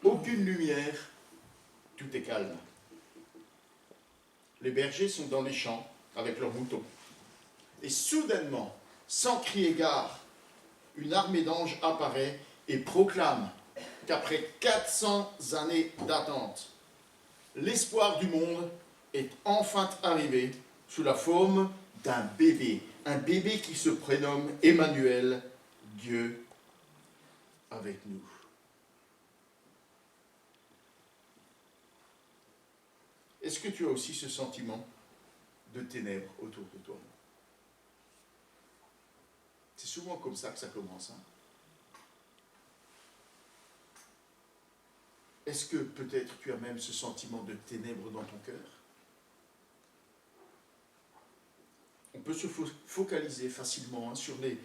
Aucune lumière, tout est calme. Les bergers sont dans les champs avec leurs moutons. Et soudainement, sans crier gare, une armée d'anges apparaît et proclame qu'après 400 années d'attente, l'espoir du monde est enfin arrivé sous la forme d'un bébé, un bébé qui se prénomme Emmanuel, Dieu avec nous. Est-ce que tu as aussi ce sentiment de ténèbres autour de toi? C'est souvent comme ça que ça commence. Hein? Est-ce que peut-être tu as même ce sentiment de ténèbres dans ton cœur? On peut se focaliser facilement sur les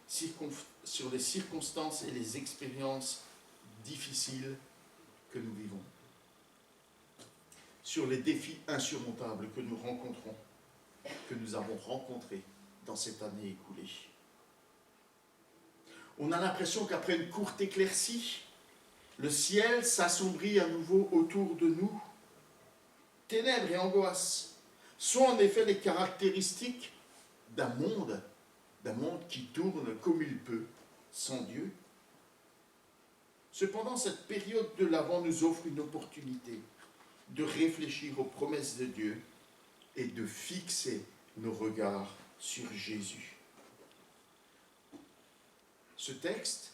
circonstances et les expériences difficiles que nous vivons, sur les défis insurmontables que nous rencontrons, que nous avons rencontrés dans cette année écoulée. On a l'impression qu'après une courte éclaircie, le ciel s'assombrit à nouveau autour de nous. Ténèbres et angoisses sont en effet les caractéristiques d'un monde qui tourne comme il peut, sans Dieu. Cependant, cette période de l'Avent nous offre une opportunité de réfléchir aux promesses de Dieu et de fixer nos regards sur Jésus. Ce texte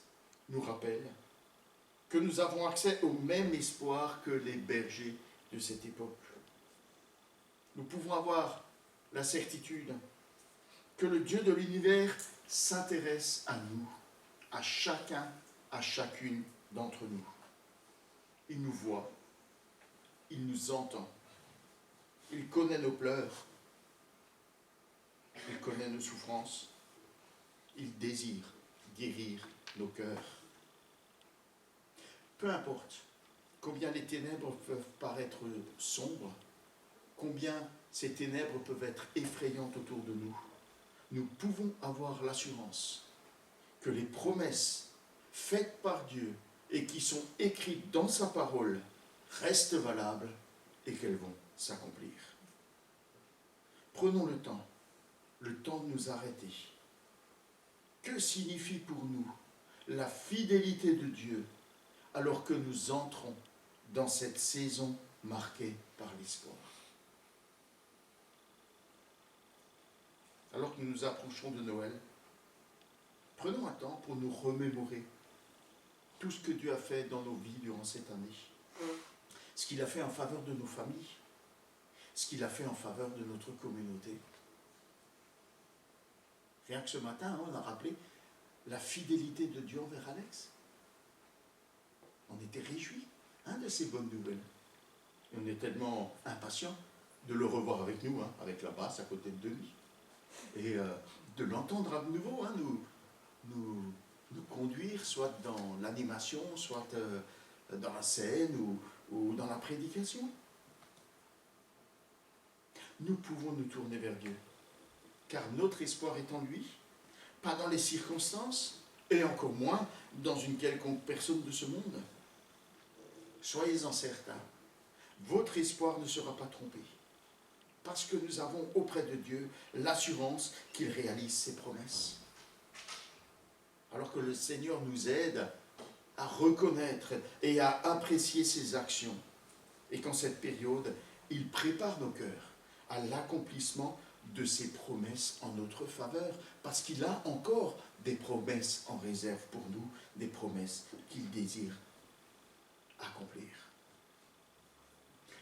nous rappelle que nous avons accès au même espoir que les bergers de cette époque. Nous pouvons avoir la certitude que le Dieu de l'univers s'intéresse à nous, à chacun, à chacune d'entre nous. Il nous voit, il nous entend, il connaît nos pleurs, il connaît nos souffrances, il désire guérir nos cœurs. Peu importe combien les ténèbres peuvent paraître sombres, combien ces ténèbres peuvent être effrayantes autour de nous, nous pouvons avoir l'assurance que les promesses faites par Dieu et qui sont écrites dans sa parole restent valables et qu'elles vont s'accomplir. Prenons le temps de nous arrêter. Que signifie pour nous la fidélité de Dieu alors que nous entrons dans cette saison marquée par l'espoir? Alors que nous nous approchons de Noël, prenons un temps pour nous remémorer tout ce que Dieu a fait dans nos vies durant cette année. Ce qu'il a fait en faveur de nos familles, ce qu'il a fait en faveur de notre communauté. Rien que ce matin, on a rappelé la fidélité de Dieu envers Alex. On était réjouis de ces bonnes nouvelles. Et on est tellement impatients de le revoir avec nous, avec la basse à côté de Denis. Et de l'entendre à nouveau, nous conduire, soit dans l'animation, soit dans la scène ou dans la prédication. Nous pouvons nous tourner vers Dieu, car notre espoir est en lui, pas dans les circonstances, et encore moins dans une quelconque personne de ce monde. Soyez-en certains, votre espoir ne sera pas trompé, parce que nous avons auprès de Dieu l'assurance qu'il réalise ses promesses. Alors que le Seigneur nous aide à reconnaître et à apprécier ses actions, et qu'en cette période, il prépare nos cœurs à l'accomplissement de ses promesses en notre faveur, parce qu'il a encore des promesses en réserve pour nous, des promesses qu'il désire accomplir.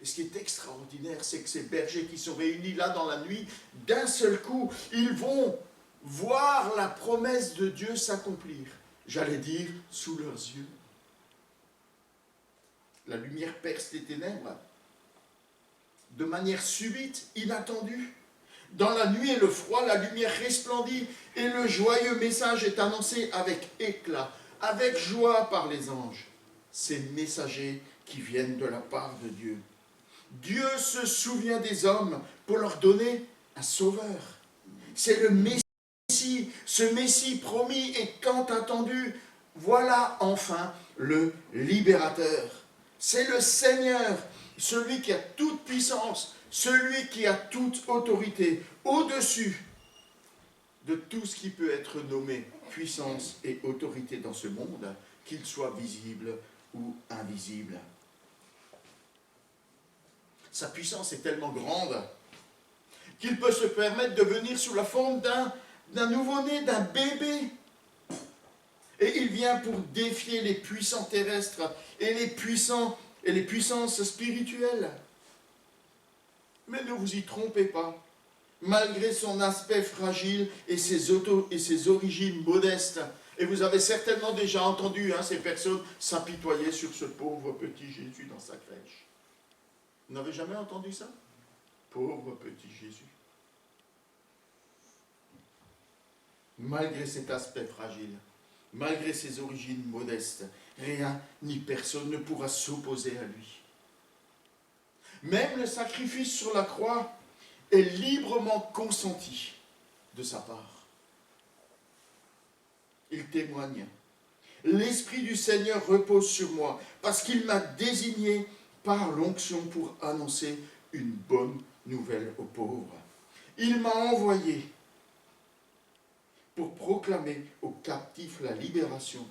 Et ce qui est extraordinaire, c'est que ces bergers qui sont réunis là dans la nuit, d'un seul coup, ils vont voir la promesse de Dieu s'accomplir. J'allais dire, sous leurs yeux. La lumière perce les ténèbres de manière subite, inattendue. Dans la nuit et le froid, la lumière resplendit et le joyeux message est annoncé avec éclat, avec joie par les anges. Ces messagers qui viennent de la part de Dieu. Dieu se souvient des hommes pour leur donner un sauveur. C'est le Messie, ce Messie promis et tant attendu. Voilà enfin le libérateur. C'est le Seigneur, celui qui a toute puissance, celui qui a toute autorité, au-dessus de tout ce qui peut être nommé puissance et autorité dans ce monde, qu'il soit visible ou invisible. Sa puissance est tellement grande qu'il peut se permettre de venir sous la forme d'un d'un nouveau-né, d'un bébé. Et il vient pour défier les puissants terrestres et les puissances spirituelles. Mais ne vous y trompez pas. Malgré son aspect fragile et ses origines modestes, et vous avez certainement déjà entendu ces personnes s'apitoyer sur ce pauvre petit Jésus dans sa crèche. Vous n'avez jamais entendu ça? Pauvre petit Jésus. Malgré cet aspect fragile, malgré ses origines modestes, rien ni personne ne pourra s'opposer à lui. Même le sacrifice sur la croix est librement consenti de sa part. Il témoigne. L'Esprit du Seigneur repose sur moi, parce qu'il m'a désigné par l'onction pour annoncer une bonne nouvelle aux pauvres. Il m'a envoyé pour proclamer aux captifs la libération,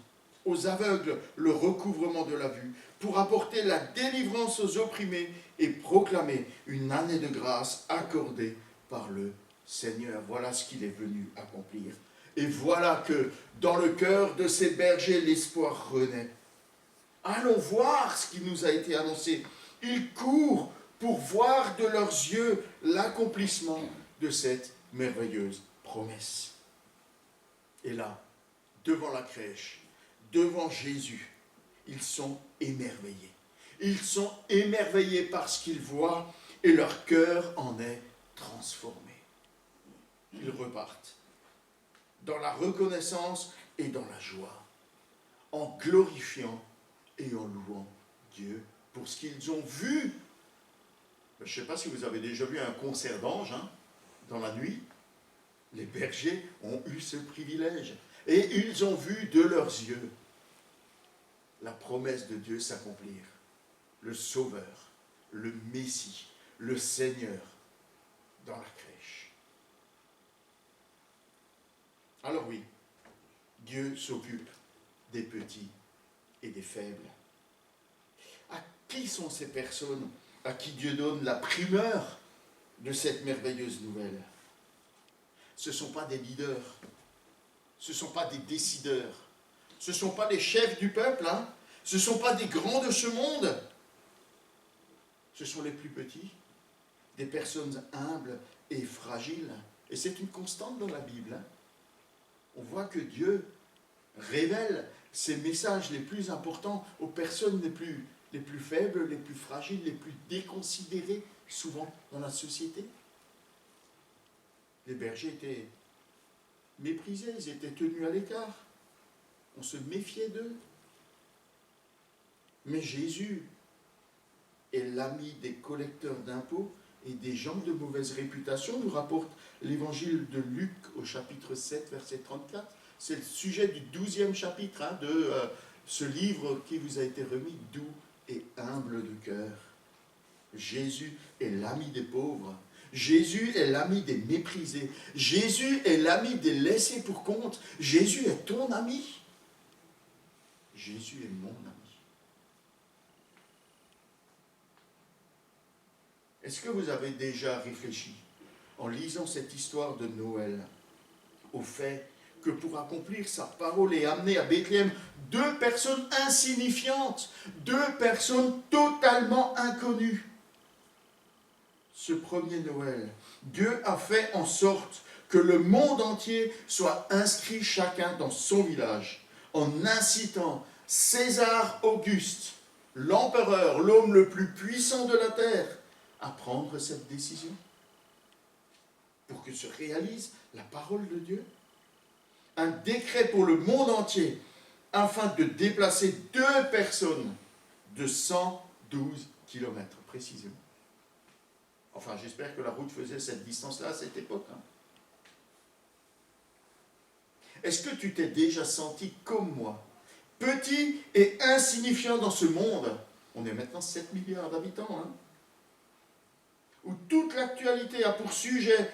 aux aveugles le recouvrement de la vue, pour apporter la délivrance aux opprimés et proclamer une année de grâce accordée par le Seigneur. Voilà ce qu'il est venu accomplir. Et voilà que dans le cœur de ces bergers, l'espoir renaît. Allons voir ce qui nous a été annoncé. Ils courent pour voir de leurs yeux l'accomplissement de cette merveilleuse promesse. Et là, devant la crèche, devant Jésus, ils sont émerveillés. Ils sont émerveillés par ce qu'ils voient et leur cœur en est transformé. Ils repartent dans la reconnaissance et dans la joie, en glorifiant et en louant Dieu pour ce qu'ils ont vu. Je ne sais pas si vous avez déjà vu un concert d'anges dans la nuit. Les bergers ont eu ce privilège et ils ont vu de leurs yeux la promesse de Dieu s'accomplir. Le Sauveur, le Messie, le Seigneur dans la crèche. Alors oui, Dieu s'occupe des petits et des faibles. À qui sont ces personnes à qui Dieu donne la primeur de cette merveilleuse nouvelle? Ce ne sont pas des leaders, ce ne sont pas des décideurs, ce ne sont pas les chefs du peuple, ce ne sont pas des grands de ce monde. Ce sont les plus petits, des personnes humbles et fragiles. Et c'est une constante dans la Bible. On voit que Dieu révèle ses messages les plus importants aux personnes les plus faibles, les plus fragiles, les plus déconsidérées, souvent dans la société. Les bergers étaient méprisés, ils étaient tenus à l'écart. On se méfiait d'eux. Mais Jésus est l'ami des collecteurs d'impôts et des gens de mauvaise réputation, nous rapporte l'évangile de Luc au chapitre 7, verset 34. C'est le sujet du 12e chapitre de ce livre qui vous a été remis, doux et humble de cœur. Jésus est l'ami des pauvres. Jésus est l'ami des méprisés. Jésus est l'ami des laissés pour compte. Jésus est ton ami. Jésus est mon ami. Est-ce que vous avez déjà réfléchi, en lisant cette histoire de Noël, au fait que pour accomplir sa parole et amener à Bethléem 2 personnes insignifiantes, 2 personnes totalement inconnues? Ce premier Noël, Dieu a fait en sorte que le monde entier soit inscrit chacun dans son village, en incitant César Auguste, l'empereur, l'homme le plus puissant de la terre, à prendre cette décision pour que se réalise la parole de Dieu. Un décret pour le monde entier afin de déplacer 2 personnes de 112 km précisément. Enfin, j'espère que la route faisait cette distance-là à cette époque. Est-ce que tu t'es déjà senti comme moi, petit et insignifiant dans ce monde? On est maintenant 7 milliards d'habitants, où toute l'actualité a pour sujet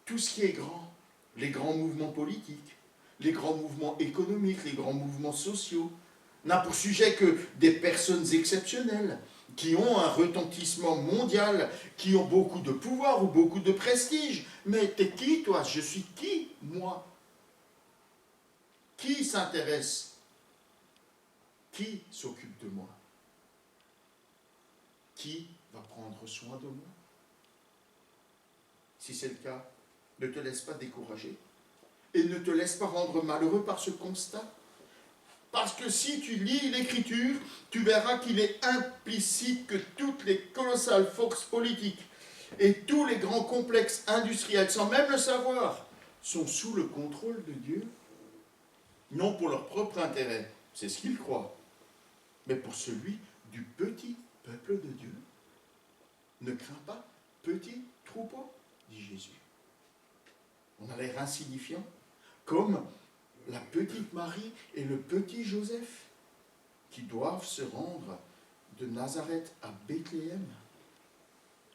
tout ce qui est grand, les grands mouvements politiques, les grands mouvements économiques, les grands mouvements sociaux, n'a pour sujet que des personnes exceptionnelles, qui ont un retentissement mondial, qui ont beaucoup de pouvoir ou beaucoup de prestige. Mais t'es qui, toi? Je suis qui, moi? Qui s'intéresse? Qui s'occupe de moi? Qui va prendre soin de moi? Si c'est le cas, ne te laisse pas décourager et ne te laisse pas rendre malheureux par ce constat. Parce que si tu lis l'Écriture, tu verras qu'il est implicite que toutes les colossales forces politiques et tous les grands complexes industriels, sans même le savoir, sont sous le contrôle de Dieu. Non pour leur propre intérêt, c'est ce qu'ils croient, mais pour celui du petit peuple de Dieu. Ne crains pas, petit troupeau, dit Jésus. On a l'air insignifiant, comme la petite Marie et le petit Joseph, qui doivent se rendre de Nazareth à Bethléem.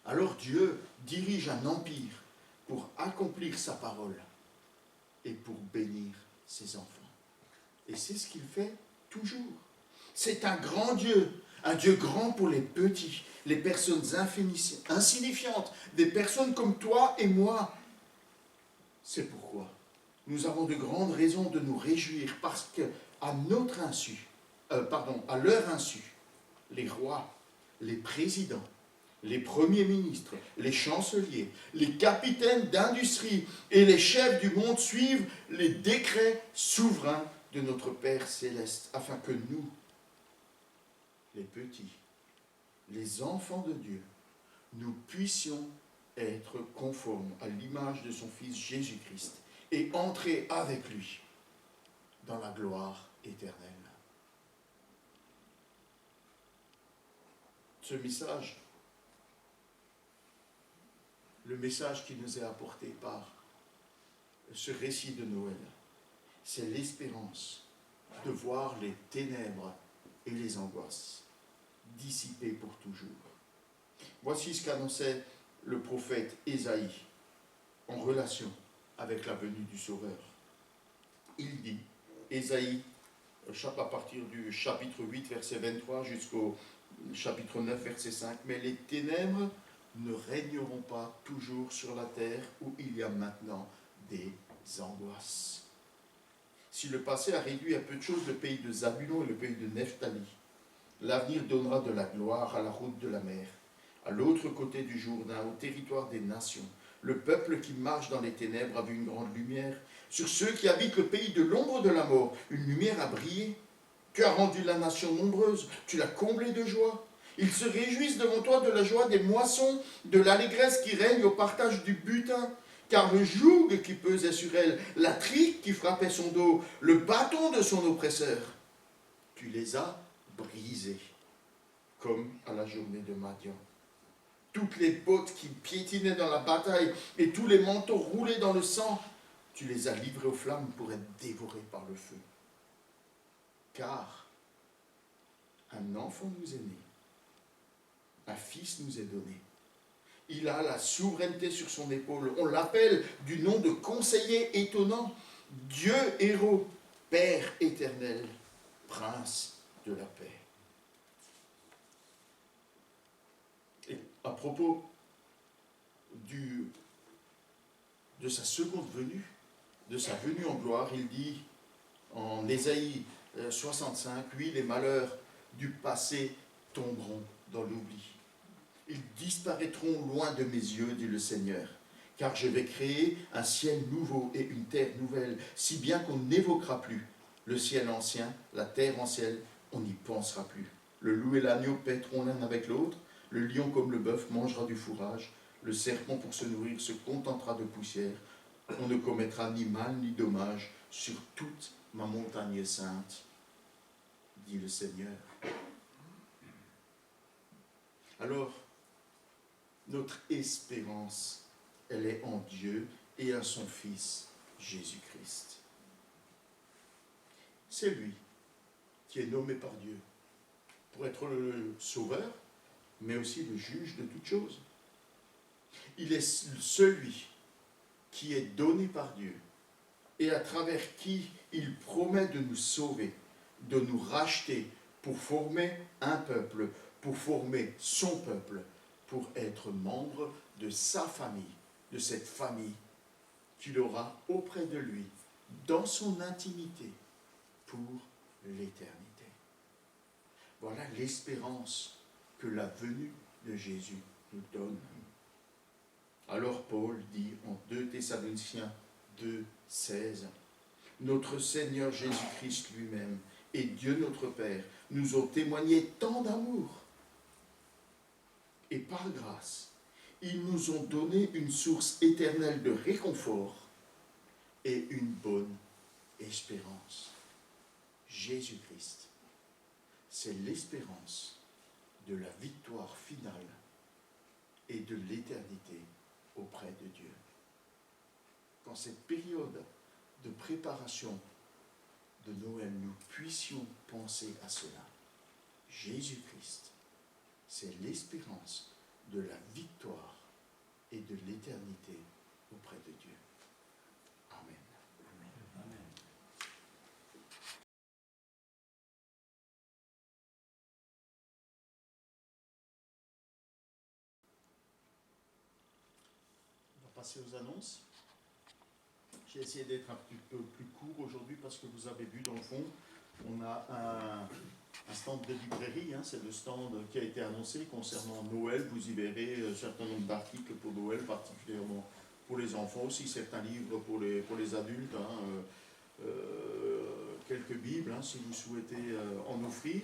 Alors Dieu dirige un empire pour accomplir sa parole et pour bénir ses enfants. Et c'est ce qu'il fait toujours. C'est un grand Dieu, un Dieu grand pour les petits, les personnes insignifiantes, des personnes comme toi et moi. C'est pourquoi nous avons de grandes raisons de nous réjouir, parce que à leur insu, les rois, les présidents, les premiers ministres, les chanceliers, les capitaines d'industrie et les chefs du monde suivent les décrets souverains de notre Père céleste, afin que nous, les petits, les enfants de Dieu, nous puissions être conformes à l'image de son Fils Jésus-Christ et entrer avec lui dans la gloire éternelle. Ce message, le message qui nous est apporté par ce récit de Noël, c'est l'espérance de voir les ténèbres et les angoisses dissipées pour toujours. Voici ce qu'annonçait le prophète Ésaïe en relation avec la venue du Sauveur. Il dit, Ésaïe, à partir du chapitre 8, verset 23 jusqu'au chapitre 9, verset 5, « Mais les ténèbres ne régneront pas toujours sur la terre où il y a maintenant des angoisses. Si le passé a réduit à peu de choses le pays de Zabulon et le pays de Nephtali, l'avenir donnera de la gloire à la route de la mer, à l'autre côté du Jourdain, au territoire des nations. Le peuple qui marche dans les ténèbres a vu une grande lumière. Sur ceux qui habitent le pays de l'ombre de la mort, une lumière a brillé. Tu as rendu la nation nombreuse, tu l'as comblée de joie. Ils se réjouissent devant toi de la joie des moissons, de l'allégresse qui règne au partage du butin. Car le joug qui pesait sur elle, la trique qui frappait son dos, le bâton de son oppresseur, tu les as brisés, comme à la journée de Madian. Toutes les bottes qui piétinaient dans la bataille et tous les manteaux roulés dans le sang, tu les as livrés aux flammes pour être dévorés par le feu. Car un enfant nous est né, un fils nous est donné. Il a la souveraineté sur son épaule. On l'appelle du nom de conseiller étonnant, Dieu héros, Père éternel, Prince de la paix. Et à propos de sa seconde venue, de sa venue en gloire, il dit en Ésaïe 65, « Oui, les malheurs du passé tomberont dans l'oubli. Ils disparaîtront loin de mes yeux, dit le Seigneur, car je vais créer un ciel nouveau et une terre nouvelle, si bien qu'on n'évoquera plus le ciel ancien, la terre ancienne, on n'y pensera plus. Le loup et l'agneau paîtront l'un avec l'autre, le lion comme le bœuf mangera du fourrage, le serpent pour se nourrir se contentera de poussière, on ne commettra ni mal ni dommage sur toute ma montagne sainte, dit le Seigneur. » Alors, notre espérance, elle est en Dieu et en son Fils, Jésus-Christ. C'est lui qui est nommé par Dieu pour être le sauveur, mais aussi le juge de toutes choses. Il est celui qui est donné par Dieu et à travers qui il promet de nous sauver, de nous racheter pour former un peuple pour former son peuple, pour être membre de sa famille, de cette famille qu'il aura auprès de lui, dans son intimité, pour l'éternité. Voilà l'espérance que la venue de Jésus nous donne. Alors Paul dit en 2 Thessaloniciens 2, 16, « Notre Seigneur Jésus-Christ lui-même et Dieu notre Père nous ont témoigné tant d'amour. Et par grâce, ils nous ont donné une source éternelle de réconfort et une bonne espérance. » Jésus-Christ, c'est l'espérance de la victoire finale et de l'éternité auprès de Dieu. Qu'en cette période de préparation de Noël, nous puissions penser à cela. Jésus-Christ, c'est l'espérance de la victoire et de l'éternité auprès de Dieu. Amen. Amen. On va passer aux annonces. J'ai essayé d'être un petit peu plus court aujourd'hui parce que vous avez vu dans le fond, on a un stand de librairie, hein, c'est le stand qui a été annoncé concernant Noël. Vous y verrez un certain nombre d'articles pour Noël, particulièrement pour les enfants, aussi certains livres pour les adultes, hein, quelques Bibles, hein, si vous souhaitez en offrir.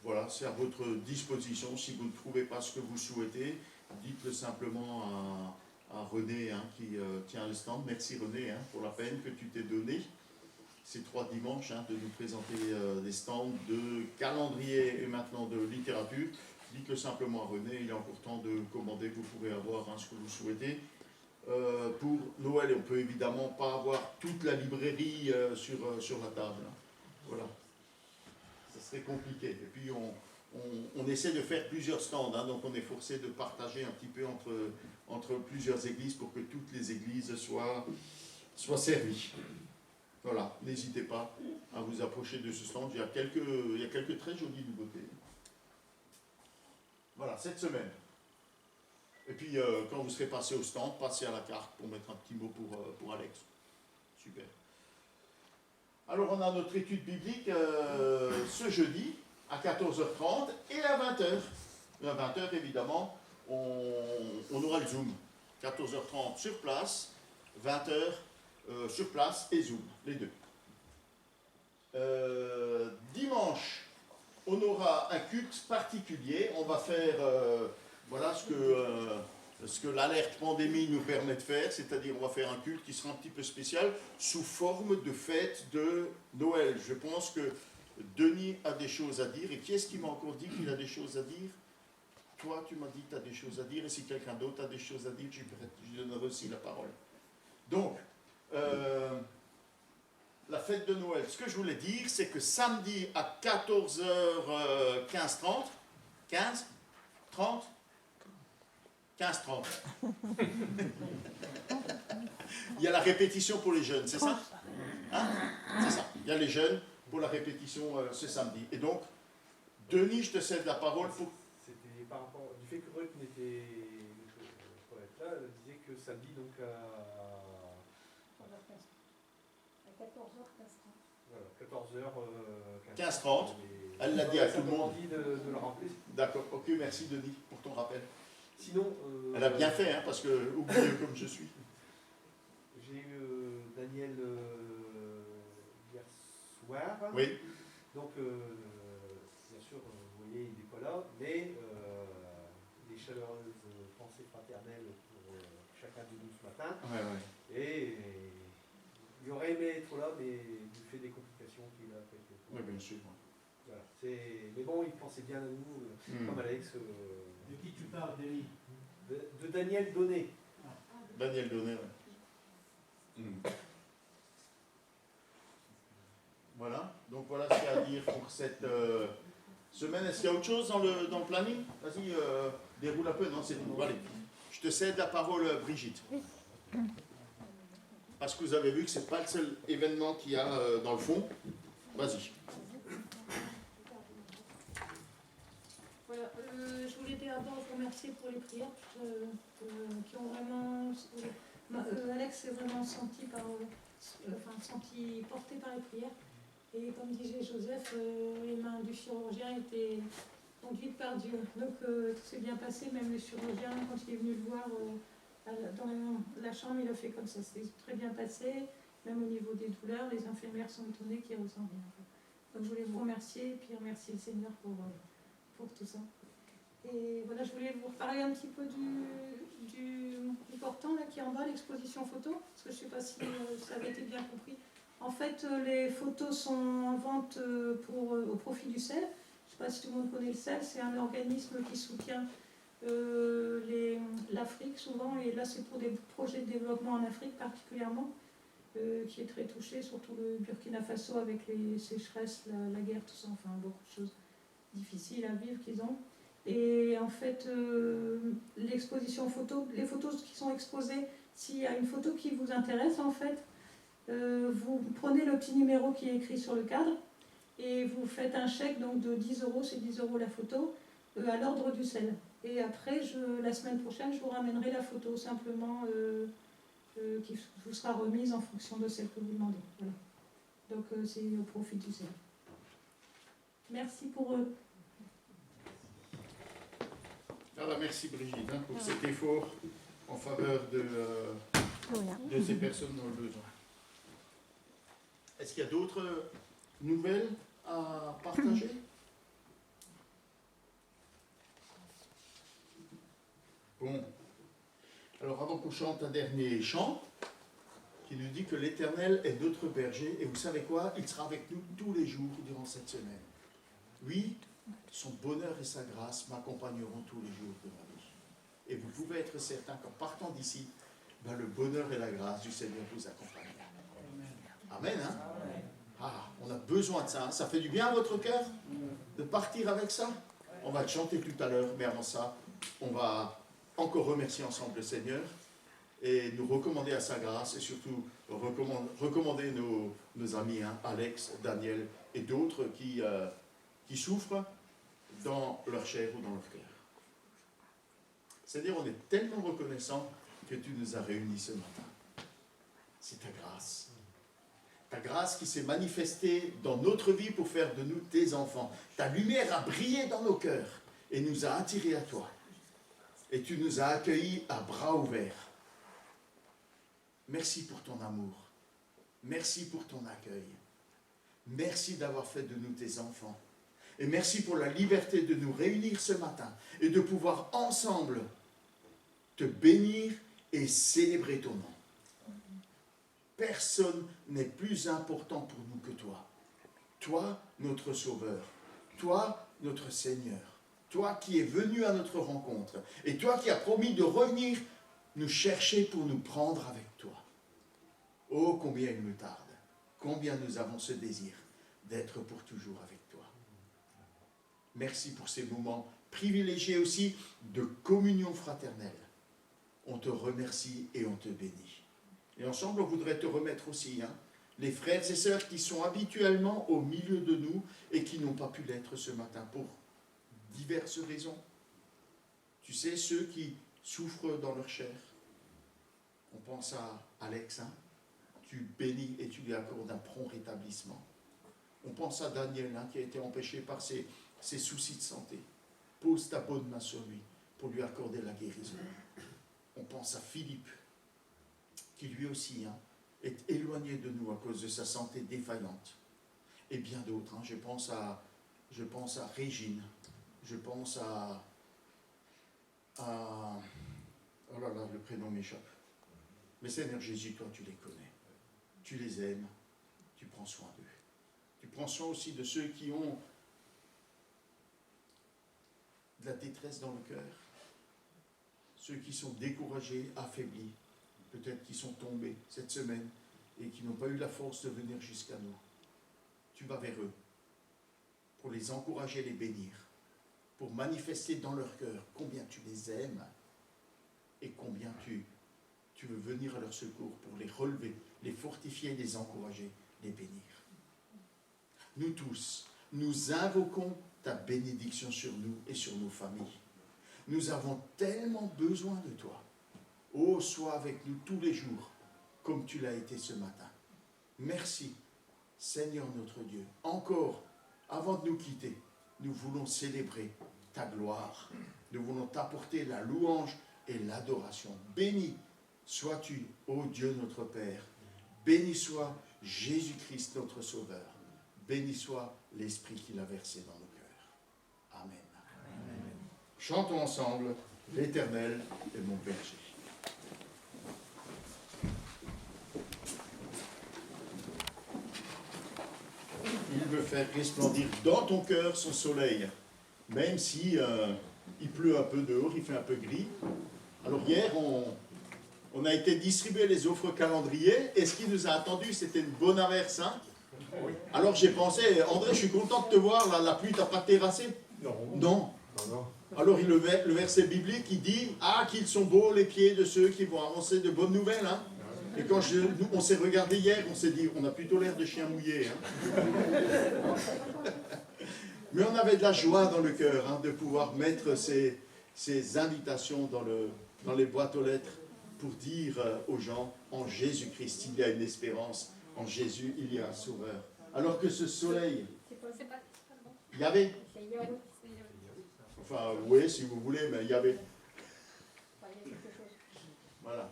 Voilà, c'est à votre disposition. Si vous ne trouvez pas ce que vous souhaitez, dites-le simplement à René, hein, qui tient le stand. Merci René, hein, pour la peine que tu t'es donnée ces 3 dimanches, hein, de nous présenter des stands de calendrier et maintenant de littérature. Dites-le simplement à René, il est encore temps de commander, vous pourrez avoir, hein, ce que vous souhaitez. Pour Noël, on ne peut évidemment pas avoir toute la librairie sur la table. Hein. Voilà, ça serait compliqué. Et puis on essaie de faire plusieurs stands, hein, donc on est forcé de partager un petit peu entre plusieurs églises pour que toutes les églises soient servies. Voilà, n'hésitez pas à vous approcher de ce stand, il y a quelques très jolies nouveautés. Voilà, cette semaine. Et puis quand vous serez passé au stand, passez à la carte pour mettre un petit mot pour Alex. Super. Alors on a notre étude biblique ce jeudi à 14h30 et à 20h. À 20h évidemment, on aura le Zoom. 14h30 sur place, 20h sur place et Zoom, les deux. Dimanche, on aura un culte particulier. On va faire voilà ce que l'alerte pandémie nous permet de faire, c'est-à-dire on va faire un culte qui sera un petit peu spécial sous forme de fête de Noël. Je pense que Denis a des choses à dire. Et qui est-ce qui m'a encore dit qu'il a des choses à dire? Toi, tu m'as dit que tu as des choses à dire. Et si quelqu'un d'autre a des choses à dire, je donnerai aussi la parole. Donc, la fête de Noël. Ce que je voulais dire, c'est que samedi à 14h15-30, 15h30, il y a la répétition pour les jeunes, c'est ça? Hein? C'est ça. Il y a les jeunes pour la répétition ce samedi. Et donc, Denis, je te cède la parole pour... C'était par rapport du fait que Ruth n'était pas être là, elle disait que samedi, donc à 14h15. 15h30. Elle l'a dit à tout le monde. Dit de le rappeler. D'accord, ok, merci Denis pour ton rappel. Sinon, elle a bien fait, hein, parce que, oublieux comme je suis. J'ai eu Daniel hier soir. Oui. Donc, bien sûr, vous voyez, il n'est pas là, mais des chaleureuses pensées fraternelles pour chacun de nous ce matin. Ouais, ouais. Et il aurait aimé être là, mais du fait des complications qu'il a fait. Oui, bien sûr. Voilà. Mais bon, il pensait bien à nous, comme Alex. De qui tu parles, Denis? De Daniel Donné. Daniel Donné, oui. Voilà, donc voilà ce qu'il y a à dire pour cette semaine. Est-ce qu'il y a autre chose dans le planning? Vas-y, déroule un peu. Non, c'est tout. Allez, je te cède la parole, Brigitte. Parce que vous avez vu que ce n'est pas le seul événement qu'il y a dans le fond. Vas-y. d'abord vous remercier pour les prières qui ont vraiment. Alex s'est vraiment senti porté par les prières. Et comme disait Joseph, les mains du chirurgien étaient conduites par Dieu. Donc tout s'est bien passé, même le chirurgien, quand il est venu le voir dans la chambre, il a fait comme ça. C'était très bien passé, même au niveau des douleurs, les infirmières sont étonnées qu'il ressent rien. Donc je voulais vous remercier et puis remercier le Seigneur pour tout ça. Et voilà, je voulais vous reparler un petit peu du portant là, qui est en bas, l'exposition photo, parce que je ne sais pas si ça avait été bien compris. En fait, les photos sont en vente au profit du CEL. Je ne sais pas si tout le monde connaît le CEL, c'est un organisme qui soutient l'Afrique souvent, et là c'est pour des projets de développement en Afrique particulièrement, qui est très touché, surtout le Burkina Faso avec les sécheresses, la guerre, tout ça, enfin beaucoup de choses difficiles à vivre qu'ils ont. Et en fait, l'exposition photo, les photos qui sont exposées, s'il y a une photo qui vous intéresse en fait, vous prenez le petit numéro qui est écrit sur le cadre et vous faites un chèque donc de 10 €, c'est 10 € la photo, à l'ordre du CEL. Et après, la semaine prochaine, je vous ramènerai la photo simplement qui vous sera remise en fonction de celle que vous demandez. Voilà. Donc c'est au profit du CEL. Merci pour eux. Alors, merci Brigitte pour cet effort en faveur de ces personnes dans le besoin. Est-ce qu'il y a d'autres nouvelles à partager? Bon. Alors avant qu'on chante un dernier chant, qui nous dit que l'Éternel est notre berger, et vous savez quoi? Il sera avec nous tous les jours durant cette semaine. Oui, son bonheur et sa grâce m'accompagneront tous les jours de ma vie. Et vous pouvez être certain qu'en partant d'ici, le bonheur et la grâce du Seigneur vous accompagnent. Amen, hein? Ah, on a besoin de ça. Hein? Ça fait du bien à votre cœur de partir avec ça? On va le chanter tout à l'heure, mais avant ça, on va encore remercier ensemble le Seigneur et nous recommander à sa grâce et surtout recommander nos amis, hein, Alex, Daniel et d'autres qui souffrent dans leur chair ou dans leur cœur. C'est-à-dire, on est tellement reconnaissant que tu nous as réunis ce matin. C'est ta grâce. Ta grâce qui s'est manifestée dans notre vie pour faire de nous tes enfants. Ta lumière a brillé dans nos cœurs et nous a attirés à toi. Et tu nous as accueillis à bras ouverts. Merci pour ton amour. Merci pour ton accueil. Merci d'avoir fait de nous tes enfants. Et merci pour la liberté de nous réunir ce matin et de pouvoir ensemble te bénir et célébrer ton nom. Personne n'est plus important pour nous que toi. Toi, notre Sauveur. Toi, notre Seigneur. Toi qui es venu à notre rencontre. Et toi qui as promis de revenir nous chercher pour nous prendre avec toi. Oh, combien il me tarde. Combien nous avons ce désir d'être pour toujours avec toi. Merci pour ces moments privilégiés aussi de communion fraternelle. On te remercie et on te bénit. Et ensemble, on voudrait te remettre aussi, hein, les frères et sœurs qui sont habituellement au milieu de nous et qui n'ont pas pu l'être ce matin pour diverses raisons. Tu sais, ceux qui souffrent dans leur chair. On pense à Alex, hein, tu bénis et tu lui accordes un prompt rétablissement. On pense à Daniel, hein, qui a été empêché par ses soucis de santé. Pose ta bonne main sur lui pour lui accorder la guérison. On pense à Philippe, qui lui aussi, hein, est éloigné de nous à cause de sa santé défaillante. Et bien d'autres. Hein. Je pense à Régine. Je pense à... Oh là là, le prénom m'échappe. Mais Seigneur Jésus, toi, tu les connais. Tu les aimes. Tu prends soin d'eux. Tu prends soin aussi de ceux qui ont de la détresse dans le cœur. Ceux qui sont découragés, affaiblis. Peut-être qui sont tombés cette semaine et qui n'ont pas eu la force de venir jusqu'à nous. Tu vas vers eux pour les encourager, les bénir, pour manifester dans leur cœur combien tu les aimes et combien tu veux venir à leur secours pour les relever, les fortifier, les encourager, les bénir. Nous tous, nous invoquons ta bénédiction sur nous et sur nos familles. Nous avons tellement besoin de toi. Oh, sois avec nous tous les jours, comme tu l'as été ce matin. Merci, Seigneur notre Dieu. Encore, avant de nous quitter, nous voulons célébrer ta gloire. Nous voulons t'apporter la louange et l'adoration. Béni sois-tu, ô Dieu notre Père. Béni soit Jésus-Christ notre Sauveur. Béni soit l'Esprit qu'il a versé dans nos cœurs. Amen. Amen. Chantons ensemble, l'Éternel est mon berger. Il veut faire resplendir dans ton cœur son soleil, même si il pleut un peu dehors, il fait un peu gris. Alors hier, on a été distribuer les offres calendrier, et ce qui nous a attendu, c'était une bonne averse. Hein? Alors j'ai pensé, André, je suis content de te voir, là, la pluie t'a pas terrassé? Non. Alors le verset biblique, il dit, ah, qu'ils sont beaux les pieds de ceux qui vont annoncer de bonnes nouvelles. Hein? Et quand on s'est regardé hier, on s'est dit, on a plutôt l'air de chiens mouillés. Hein? Mais on avait de la joie dans le cœur hein, de pouvoir mettre ces invitations dans les boîtes aux lettres pour dire aux gens, en Jésus-Christ, il y a une espérance, en Jésus, il y a un sauveur. Alors que ce soleil, il y avait, enfin, oui, si vous voulez, mais il y avait, voilà.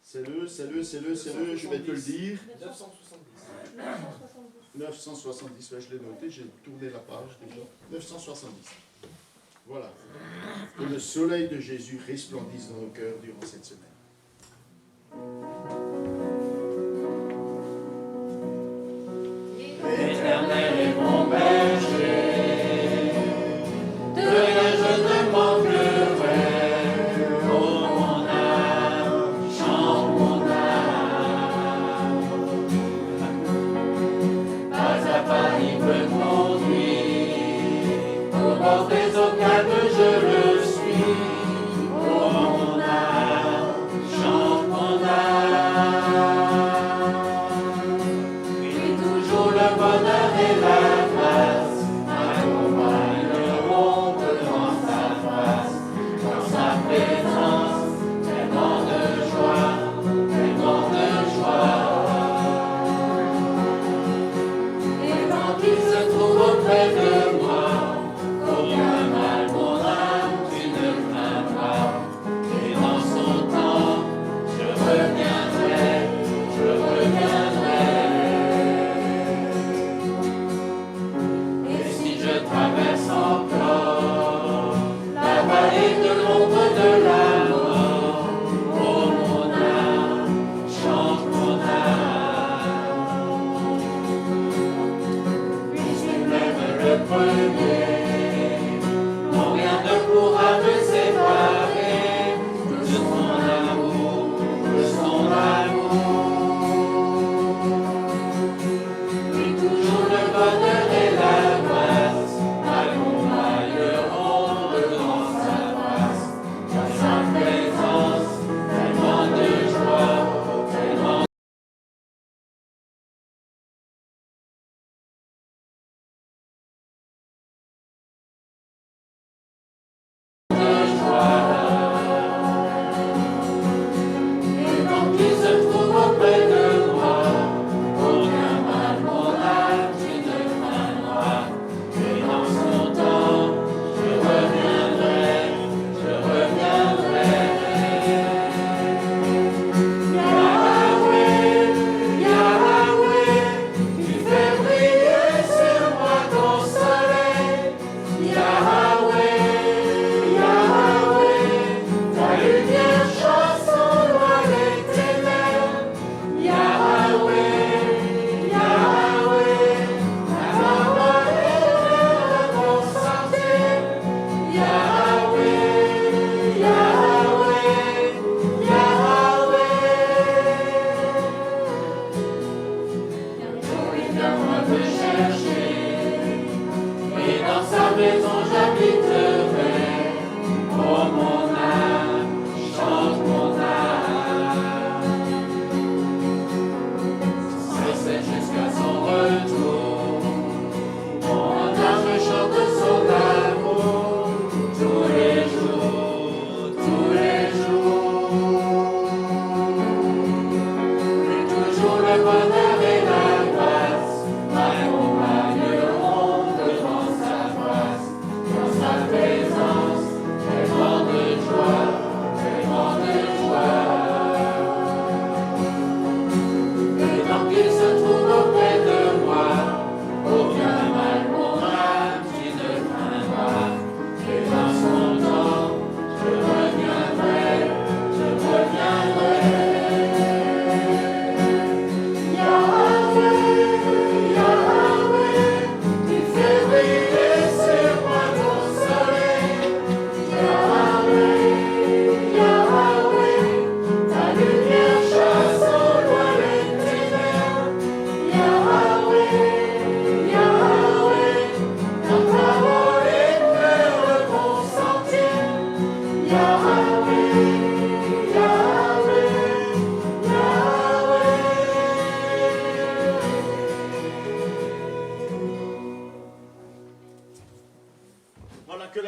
C'est le, je vais te le dire. 970, ouais, je l'ai noté, j'ai tourné la page déjà. 970. Voilà. Que le soleil de Jésus resplendisse dans nos cœurs durant cette semaine. L'Éternel est mon berger, de rien je ne manquerai. Oh mon âme, chante mon âme. Pas à pas il me conduit, au bord des eaux calmes je le suis. Oh mon âme, chante mon âme.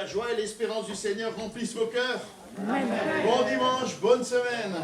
joie et l'espérance du Seigneur remplissent vos cœurs. Bon dimanche, bonne semaine.